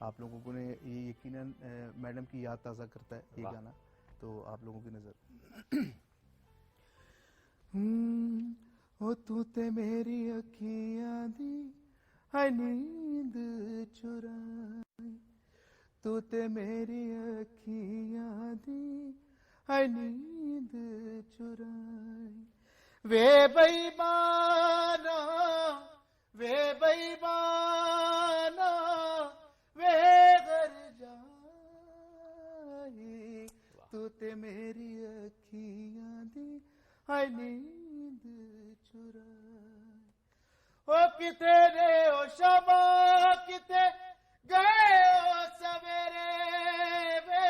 आप लोगों को ने ये यकीनन मैडम की याद ताज़ा करता है ये गाना, तो आप लोगों की नजर। ओ तू ते मेरी अखियां दी है नींद चुराई, तू ते मेरी अखियां दी है नींद चुराई, वे बेईमाना वे बेईमाना वे घर जाए, तू ते मेरी अखियां दी है नींद चुराई। ओ किते रे ओ शबा किते गए ओ सवेरे वे,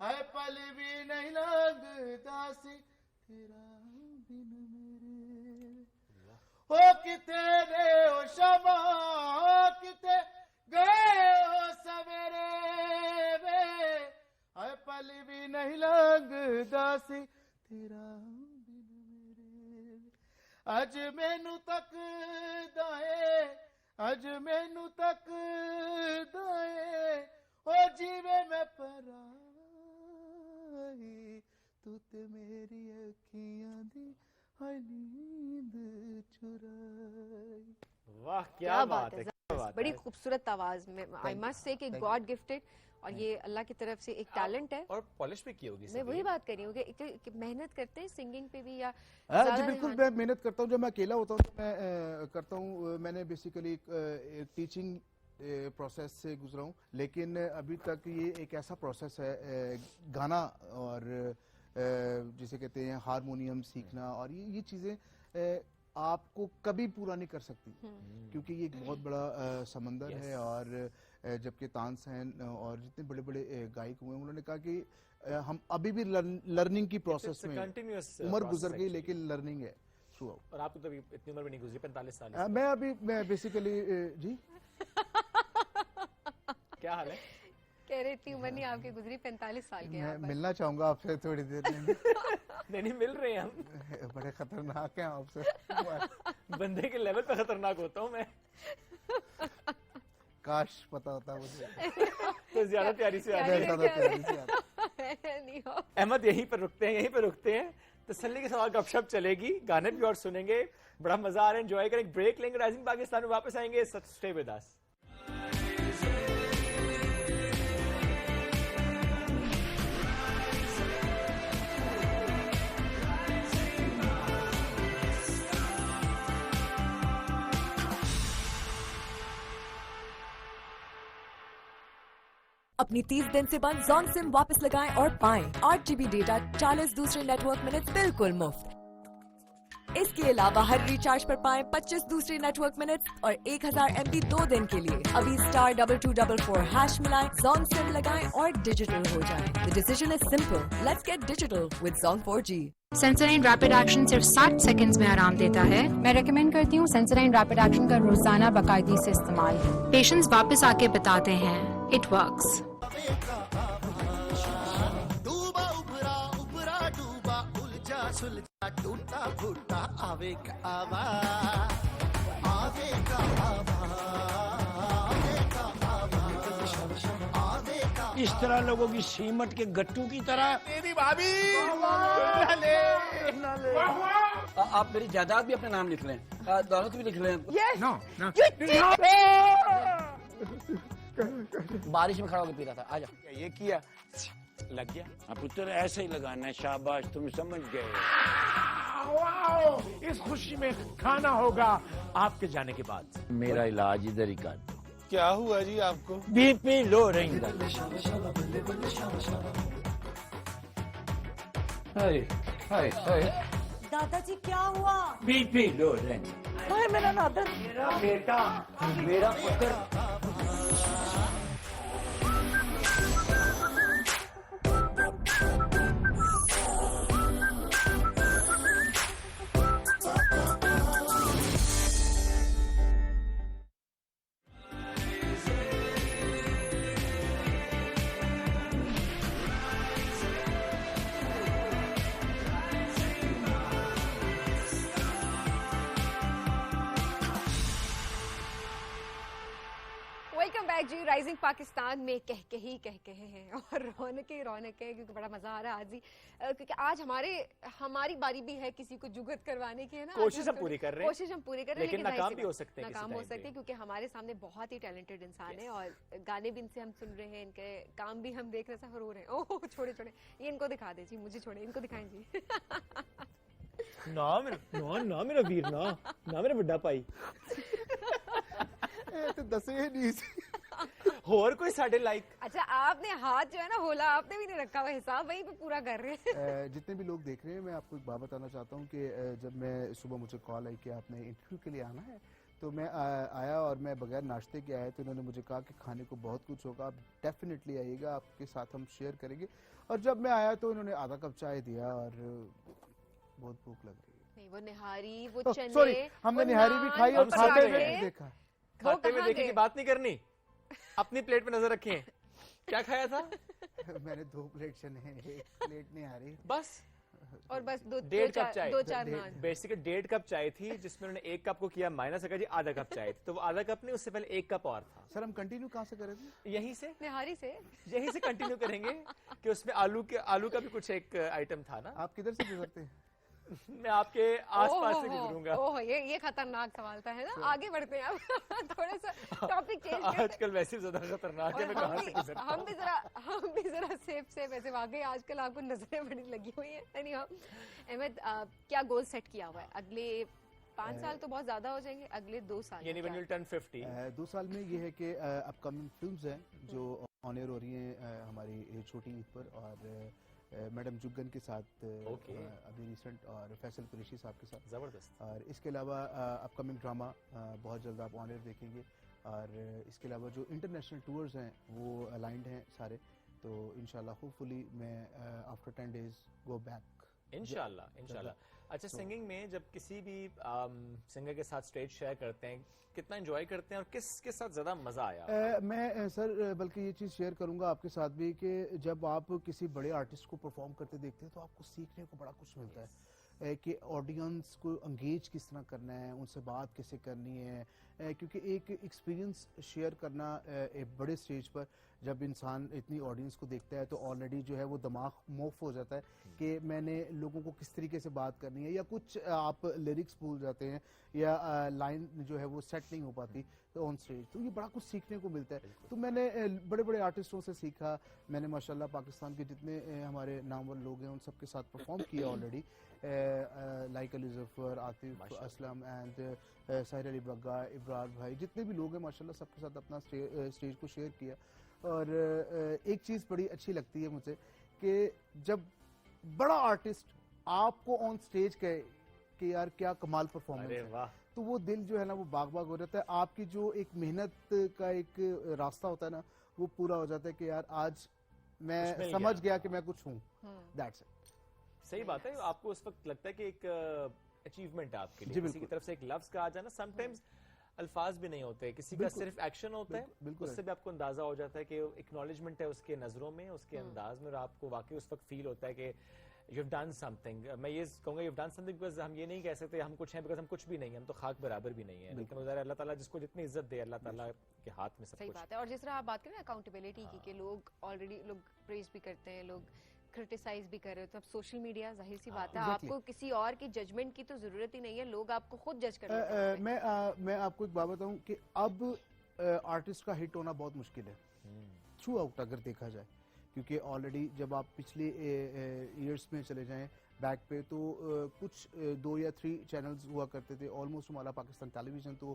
है पल भी नहीं लगता सी तेरा बिन मेरे। ओ किते रे ओ शबा किते गए ओ सवेरे वे, है पल भी नहीं लगता सी तेरा बिन मेरे। अज मैनू तक दाए, अज मैनू तक दाए, ओ जीवे मैं पराई, तू ते मेरी अखियां दी है नींद चुराई। वाह क्या बात है, बड़ी खूबसूरत आवाज में, आई मस्ट से कि गॉड गिफ्टेड, और ये अल्लाह की तरफ से एक टैलेंट है और पॉलिश भी की होगी। मैं वही बात कर रही हूँ कि मेहनत करते हैं सिंगिंग पे भी या जी बिल्कुल, मैं मेहनत करता हूँ, जब मैं अकेला होता हूँ तो मैं करता हूँ। मैंने बेसिकली टीचिंग प्रोसेस से गुजरा हूँ, लेकिन अभी तक ये एक ऐसा प्रोसेस है गाना और जिसे कहते हैं हारमोनियम सीखना, और ये चीज़ें आपको कभी पूरा नहीं कर सकती, क्योंकि ये एक बहुत बड़ा समंदर है। और जबकि तानसेन और जितने बड़े बड़े गायक हुए उन्होंने कहा कि हम अभी भी लर्निंग की प्रोसेस में, उम्र गुजर गई लेकिन लर्निंग है थ्रू आउट। और आपको तो इतनी उम्र भी नहीं गुजरी, 45 साल। मैं बेसिकली जी क्या हाल है? कह रहे इतनी उम्र नहीं आपकी गुजरी, 45 साल के। मैं मिलना चाहूंगा आपसे थोड़ी देर में। नहीं मिल रहे हैं हम। बड़े खतरनाक हैं आपसे। बंदे के लेवल पे खतरनाक होता हूँ मैं। काश पता होता मुझे। तो ज्यादा प्यारी से अहमद यहीं पर रुकते हैं, तसल्ली के साथ गपशप चलेगी, गाने भी और सुनेंगे, बड़ा मजा आ रहा है, एंजॉय करेंगे, ब्रेक लेंगे, राइजिंग पाकिस्तान में वापस आएंगे। Stay with us. अपनी 30 दिन से बंद जॉन सिम वापस लगाएं और पाएं 8 GB डेटा, 40 दूसरे नेटवर्क मिनट्स बिल्कुल मुफ्त। इसके अलावा हर रिचार्ज पर पाएं 25 दूसरे नेटवर्क मिनट्स और 1000 MB 2 दिन के लिए। अभी *2244# मिलाएं, जॉन सिम लगाएं और डिजिटल हो जाएं। The decision is simple. Let's get digital with Zone 4G. Sensodyne rapid action सिर्फ 60 सेकंड्स में आराम देता है। मैं रेकमेंड करती हूँ सेंसोडाइन रैपिड एक्शन का रोजाना बाकायदगी से इस्तेमाल। पेशेंट्स वापस आके बताते हैं इट वर्क्स। टूटा फूटा आवेग आवा आवेगा आवा आवेगा आवा आवेगा। इस तरह लोगों की सीमट के गट्टू की तरह मेरी भाभी आप मेरी जायदाद भी अपने नाम लिख लें, दौलत भी लिख लें। बारिश में खड़ा होकर पी रहा था। आ जाओ। ये किया लग गया। अब पुत्र ऐसे ही लगाना है। शाबाश, तुम समझ गए। इस खुशी में खाना होगा आपके जाने के बाद। मेरा इलाज इधर ही कर दो। क्या हुआ जी आपको? बीपी लो रहेंगे। दादाजी क्या हुआ? बीपी लो रहेंगे। मेरा नादर, मेरा बेटा, मेरा पुत्र। वेलकम बैक जी। राइजिंग पाकिस्तान में कह कहे हैं और रौनकें क्योंकि बड़ा मजा आ रहा है आज ही, क्योंकि आज हमारी बारी भी है किसी को जुगत करवाने की, है ना। कोशिश हम पूरी कर रहे हैं, कोशिश हम पूरी कर रहे हैं, लेकिन नाकाम भी हो सकते हैं, नाकाम हो सकते हैं, क्योंकि हमारे सामने बहुत ही टैलेंटेड इंसान है और गाने भी इनसे हम सुन रहे हैं, इनके काम भी हम देख रहे हैं, हो रहे हैं। ओह छोड़े ये इनको दिखा दे जी, मुझे छोड़े, इनको दिखाएं जी। ना मेरा वीर, ना मेरा बड़ा भाई। तो दसे नहीं और कोई साढ़े लाइक। अच्छा, आपने हाथ जो है ना होला, आपने भी नहीं रखा हुआ हिसाब, वहीं पे पूरा कर रहे हैं। जितने भी लोग देख रहे हैं, मैं आपको एक बात बताना चाहता हूँ कि जब मैं सुबह मुझे कॉल आई कि आपने इंटरव्यू के लिए आना है, तो मैं आया और मैं बगैर नाश्ते के आया, तो इन्होंने मुझे कहा कि खाने को बहुत कुछ होगा, आप डेफिनेटली आइएगा, आपके साथ हम शेयर करेंगे। और जब मैं आया तो इन्होंने आधा कप चाय दिया और बहुत भूख लग रही है। नहीं, वो निहारी, वो चने, सॉरी, हमने निहारी भी खाई और खाते हुए देखा। खाते हुए देखने की बात नहीं करनी, अपनी प्लेट पे नजर रखिए। क्या खाया था? मैंने 2 प्लेट चने, 1 प्लेट निहारी, बस। और बस 1.5 कप चाय, 2-4 नान। बेसिकली 1.5 कप चाय थी, जिसमें उन्होंने 1 कप को किया माइनस, जी आधा कप चाय थी, तो वो आधा कप नहीं, उससे पहले 1 कप और था। सर हम कंटिन्यू कहाँ से करें? यहीं से, निहारी से, यहीं से कंटिन्यू करेंगे कि उसमें आलू का भी कुछ एक आइटम था ना। आप किधर से गुजरते हैं? मैं आपके आसपास से गुजरूंगा। ओह, ये खतरनाक सवाल था, है ना। आगे बढ़ते हैं अब। थोड़ा सा टॉपिक चेंज करते हैं। आजकल वैसे भी ज्यादा खतरनाक है, मैं कहां से गुजरता हूं। हम भी जरा सेफ वैसे वाकई आजकल आपको नजरें बड़ी लगी हुई है। अहमद, क्या गोल सेट किया हुआ है? अगले 5 साल तो बहुत ज्यादा हो जाएंगे, अगले 2 साल यानी when you'll turn 50। 2 साल में ये है कि अपकमिंग फिल्म्स हैं जो ऑन एयर हो रही हैं हमारी छोटी ईद पर, और मैडम जुग्गन के साथ अभी रिसेंट, और फैसल कुरैशी साहब के साथ जबरदस्त। और इसके अलावा अपकमिंग ड्रामा बहुत जल्द आप ऑन एयर देखेंगे, और इसके अलावा जो इंटरनेशनल टूर्स हैं वो अलाइंड हैं सारे, तो इंशाल्लाह होपफुली मैं आफ्टर 10 डेज गो बैक इंशाल्लाह। अच्छा, सिंगिंग में जब किसी भी सिंगर के साथ स्टेज शेयर करते हैं, कितना एंजॉय करते हैं और किसके साथ ज्यादा मजा आया? मैं सर बल्कि ये चीज़ शेयर करूंगा आपके साथ भी कि जब आप किसी बड़े आर्टिस्ट को परफॉर्म करते देखते हैं तो आपको सीखने को बड़ा कुछ मिलता है कि ऑडियंस को एंगेज किस तरह करना है, उनसे बात कैसे करनी है, क्योंकि एक एक्सपीरियंस शेयर करना एक बड़े स्टेज पर जब इंसान इतनी ऑडियंस को देखता है तो ऑलरेडी जो है वो दिमाग मोफ हो जाता है कि मैंने लोगों को किस तरीके से बात करनी है, या कुछ आप लिरिक्स भूल जाते हैं या लाइन जो है वो सेट नहीं हो पाती तो ऑन स्टेज, तो ये बड़ा कुछ सीखने को मिलता है। तो मैंने बड़े बड़े आर्टिस्टों से सीखा, मैंने माशाल्लाह पाकिस्तान के जितने हमारे नामवर लोग हैं उन सबके साथ परफॉर्म किया already, like Ali Zafar, Atif Aslam and Sahir Ali Bagga, Ibrar भाई, जितने भी लोग हैं माशाल्लाह सबके साथ अपना स्टेज को शेयर किया। और एक चीज़ बड़ी अच्छी लगती है मुझे कि जब बड़ा आर्टिस्ट आपको ऑन स्टेज कहे कि यार क्या कमाल परफॉर्मेंस है, तो वो दिल जो है ना वो बाग बाग हो जाता है। आपकी जो एक मेहनत का एक रास्ता होता है ना वो पूरा हो जाता है कि यार आज मैं समझ गया कि मैं कुछ हूँ, दैट्स इट। सही बात है, आपको उस वक्त लगता है कि एक अचीवमेंट है आपके लिए, किसी की तरफ से एक लफ्ज कहा जाना, समटाइम्स अल्फाज भी नहीं होते, किसी का सिर्फ एक्शन होता है, उससे भी आपको अंदाजा हो जाता है कि एक्नॉलेजमेंट है उसके नजरों में, उसके अंदाज में, और आपको वाकई उस वक्त फील होता है कि یو ہیو ڈن سمتھنگ. میں یہ کہوں گا you have done something because ہم یہ نہیں کہہ سکتے ہم کچھ ہیں بیکاز ہم کچھ بھی نہیں ہیں, ہم تو خاک برابر بھی نہیں ہیں, لیکن ظاہر اللہ تعالیٰ جس کو جتنی عزت دے اللہ تعالیٰ کے ہاتھ میں سب صحیح کچھ. بات ہے. اور جس طرح آپ بات کریں نا اکاؤنٹیبلٹی کی کہ لوگ آلریڈی لوگ پریز بھی کرتے ہیں, لوگ کرٹیسائز بھی کر رہے ہو, تو اب سوشل میڈیا ظاہر سی بات ہے آپ کو کسی اور کی ججمنٹ کی تو ضرورت ہی نہیں ہے, لوگ آپ کو خود جج کر لیتے ہیں. میں آپ کو ایک بات بتاؤں کہ اب آرٹسٹ کا ہٹ ہونا بہت مشکل ہے تھرو آؤٹ اگر دیکھا جائے, کیونکہ آلریڈی جب آپ پچھلے ایئرس میں چلے جائیں بیک پہ تو کچھ 2 یا 3 چینلز ہوا کرتے تھے, آلموسٹ ہمارا پاکستان ٹیلی ویژن تو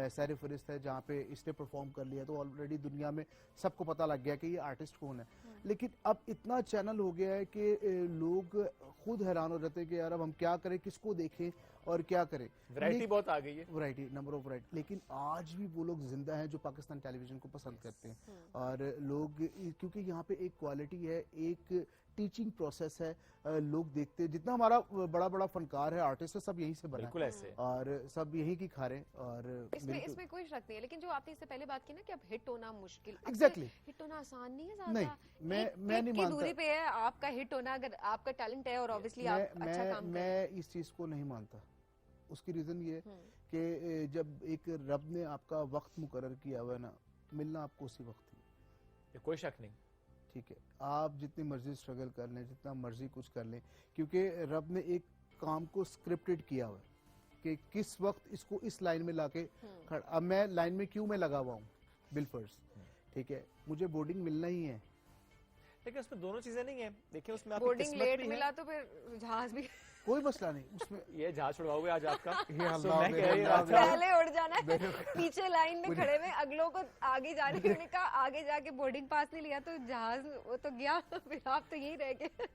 سیر فہرست ہے جہاں پہ اس نے پرفارم کر لیا, تو آلریڈی دنیا میں سب کو پتہ لگ گیا کہ یہ آرٹسٹ کون ہے. لیکن اب اتنا چینل ہو گیا ہے کہ لوگ خود حیران ہو جاتے ہیں کہ یار اب ہم کیا کریں, کس کو دیکھیں اور کیا کریں. ورائٹی بہت آ گئی ہے, ورائٹی, نمبر آف ورائٹی, لیکن آج بھی وہ لوگ زندہ ہیں جو پاکستان ٹیلی ویژن کو پسند کرتے ہیں. اور لوگ کیونکہ یہاں پہ ایک کوالٹی ہے, ایک ٹیچنگ پروسیس ہے, لوگ دیکھتے ہیں جتنا ہمارا بڑا بڑا فنکار ہے آرٹسٹ ہے سب یہیں سے بنا ہے اور سب یہیں کی کھا رہے ہیں. اور اس میں کوئی شک نہیں ہے, لیکن جو آپ نے اس سے پہلے بات کی نا کہ اب ہٹ ہونا مشکل, ایگزیکٹلی ہٹ ہونا آسان نہیں ہے زیادہ. نہیں, میں نہیں مانتا دوری پہ ہے آپ کا ہٹ ہونا, اگر آپ کا ٹیلنٹ ہے اور obviously آپ اچھا کام میں اس چیز کو نہیں مانتا. اس کی ریزن یہ کہ جب ایک رب نے آپ کا وقت مقرر کیا ہوا ہے نا, ملنا آپ کو اسی وقت ہی, کوئی شک نہیں. ٹھیک ہے, آپ جتنی مرضی اسٹرگل کر لیں, جتنا مرضی کچھ کر لیں, کیونکہ رب نے ایک کام کو اسکرپٹڈ کیا ہوا ہے کہ کس وقت اس کو اس لائن میں لا کے کھڑا. اب میں لائن میں کیوں میں لگا ہوا ہوں بالفرض, ٹھیک ہے, مجھے بورڈنگ ملنا ہی ہے, لیکن اس میں دونوں چیزیں نہیں ہیں. دیکھیں اس میں آپ بورڈنگ لیٹ ملا تو پھر جہاز بھی کوئی مسئلہ نہیں اس میں. یہ جہاز چھڑواؤ گے آج آپ کا, پہلے اڑ جانا ہے, پیچھے لائن میں کھڑے ہوئے اگلوں کو آگے جانے کے, کہا آگے جا کے بورڈنگ پاس نہیں لیا تو جہاز وہ تو گیا, پھر آپ تو یہی رہ گئے.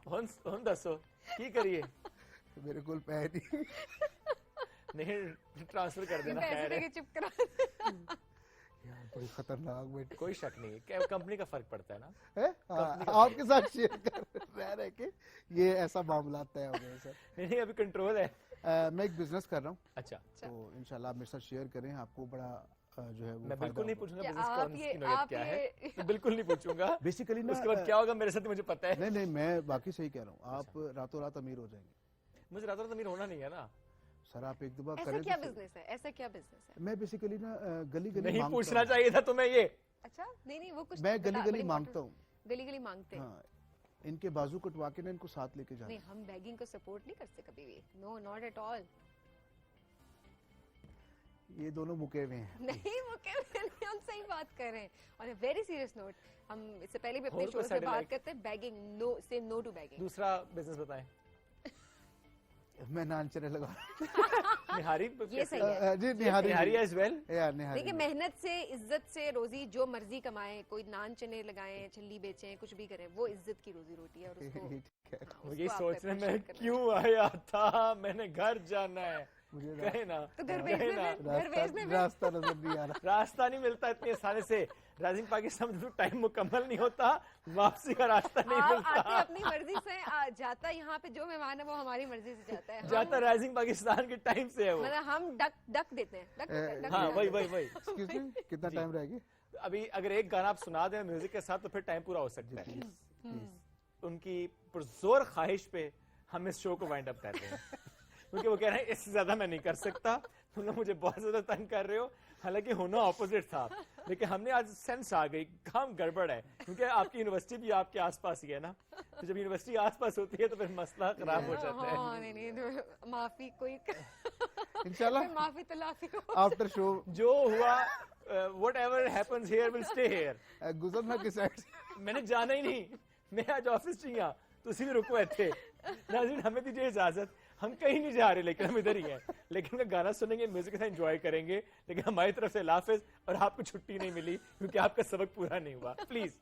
ہن دسو کی کریے, میرے کول پیسے نہیں ٹرانسفر کر دینا, پیسے کے چپ کرا. بڑی خطرناک بیٹی. کوئی شک نہیں ہے, کمپنی کا فرق پڑتا ہے نا, آپ کے ساتھ شیئر کر رہے کہ یہ ایسا معاملات طے ہو گئے سر. نہیں ابھی کنٹرول ہے. میں ایک بزنس کر رہا ہوں, اچھا, تو انشاءاللہ آپ میرے ساتھ شیئر کریں, آپ کو بڑا جو ہے میں بالکل نہیں پوچھوں گا بزنس کی نوعیت کیا ہے, بالکل نہیں پوچھوں گا. بیسیکلی اس کے بعد کیا ہوگا میرے ساتھ مجھے پتا ہے. نہیں میں باقی صحیح کہہ رہا ہوں, آپ راتوں رات امیر ہو جائیں گے. مجھے راتوں رات امیر ہونا نہیں ہے نا سر, آپ ایک دفعہ کریں. ایسا کیا بزنس ہے, ایسا کیا بزنس ہے؟ میں بیسیکلی نا گلی نہیں پوچھنا چاہیے تھا تمہیں یہ. اچھا نہیں وہ کچھ میں گلی مانگتا ہوں, گلی مانگتے ہیں. ان کے بازو کٹوا کے نا ان کو ساتھ لے کے جانا. نہیں ہم بیگنگ کو سپورٹ نہیں کرتے کبھی بھی, نو ناٹ ایٹ آل. یہ دونوں مکے ہوئے ہیں. نہیں مکے ہوئے نہیں, ہم صحیح بات کر رہے ہیں. آن اے ویری سیریس نوٹ, ہم اس سے پہلے بھی اپنے شو سے بات کرتے ہیں, بیگنگ نو, سے نو ٹو بیگنگ. دوسرا بزنس بتائیں. میں نان چنے لگا نہاری, یہ صحیح ہے جی, نہاری ایز ویل. دیکھیں محنت سے عزت سے روزی جو مرضی کمائیں, کوئی نان چنے لگائیں, چھلی بیچیں, کچھ بھی کریں, وہ عزت کی روزی روٹی ہے. اور اس کو یہ سوچنے میں کیوں آیا تھا, میں نے گھر جانا ہے, کہے نا تو گھر بھیجنے میں راستہ نظر نہیں آ رہا, راستہ نہیں ملتا اتنے آسانی سے. رائزنگ پاکستان میں ٹائم مکمل نہیں ہوتا, واپسی کا راستہ نہیں ملتا. آتے اپنی مرضی سے, جاتا یہاں پہ جو مہمان ہے وہ ہماری مرضی سے جاتا ہے. جاتا رائزنگ پاکستان کے ٹائم سے ہے وہ, مطلب ہم ڈک دیتے ہیں. ہاں وہی. کتنا ٹائم رہ گیا ابھی؟ اگر ایک گانا آپ سنا دیں میوزک کے ساتھ تو پھر ٹائم پورا ہو سکتا ہے. ان کی پرزور خواہش پہ ہم اس شو کو وائنڈ اپ کر رہے ہیں, کیونکہ وہ کہہ رہے ہیں اس سے زیادہ میں نہیں کر سکتا, تم لوگ مجھے بہت زیادہ تنگ کر رہے ہو. حالانکہ ہونا اپوزٹ تھا, لیکن ہم نے آج سینس آ گئی, کام گڑبڑ ہے, کیونکہ آپ کی یونیورسٹی بھی آپ کے آس پاس ہی ہے نا, تو جب یونیورسٹی آس پاس ہوتی ہے تو پھر مسئلہ خراب ہو جاتا ہے. نہیں معافی, کوئی انشاءاللہ معافی تلافی آفٹر شو جو ہوا, whatever happens here will stay here. گزرنا کس سائڈ میں نے جانا ہی نہیں, میں آج آفس چاہیے تو اسی میں رکو تھے. ناظرین ہمیں دیجیے اجازت, ہم کہیں نہیں جا رہے لیکن ہم ادھر ہی ہیں, لیکن ان کا گانا سنیں گے, میوزک کے ساتھ انجوائے کریں گے, لیکن ہماری طرف سے اللہ حافظ, اور آپ کو چھٹی نہیں ملی کیونکہ آپ کا سبق پورا نہیں ہوا. پلیز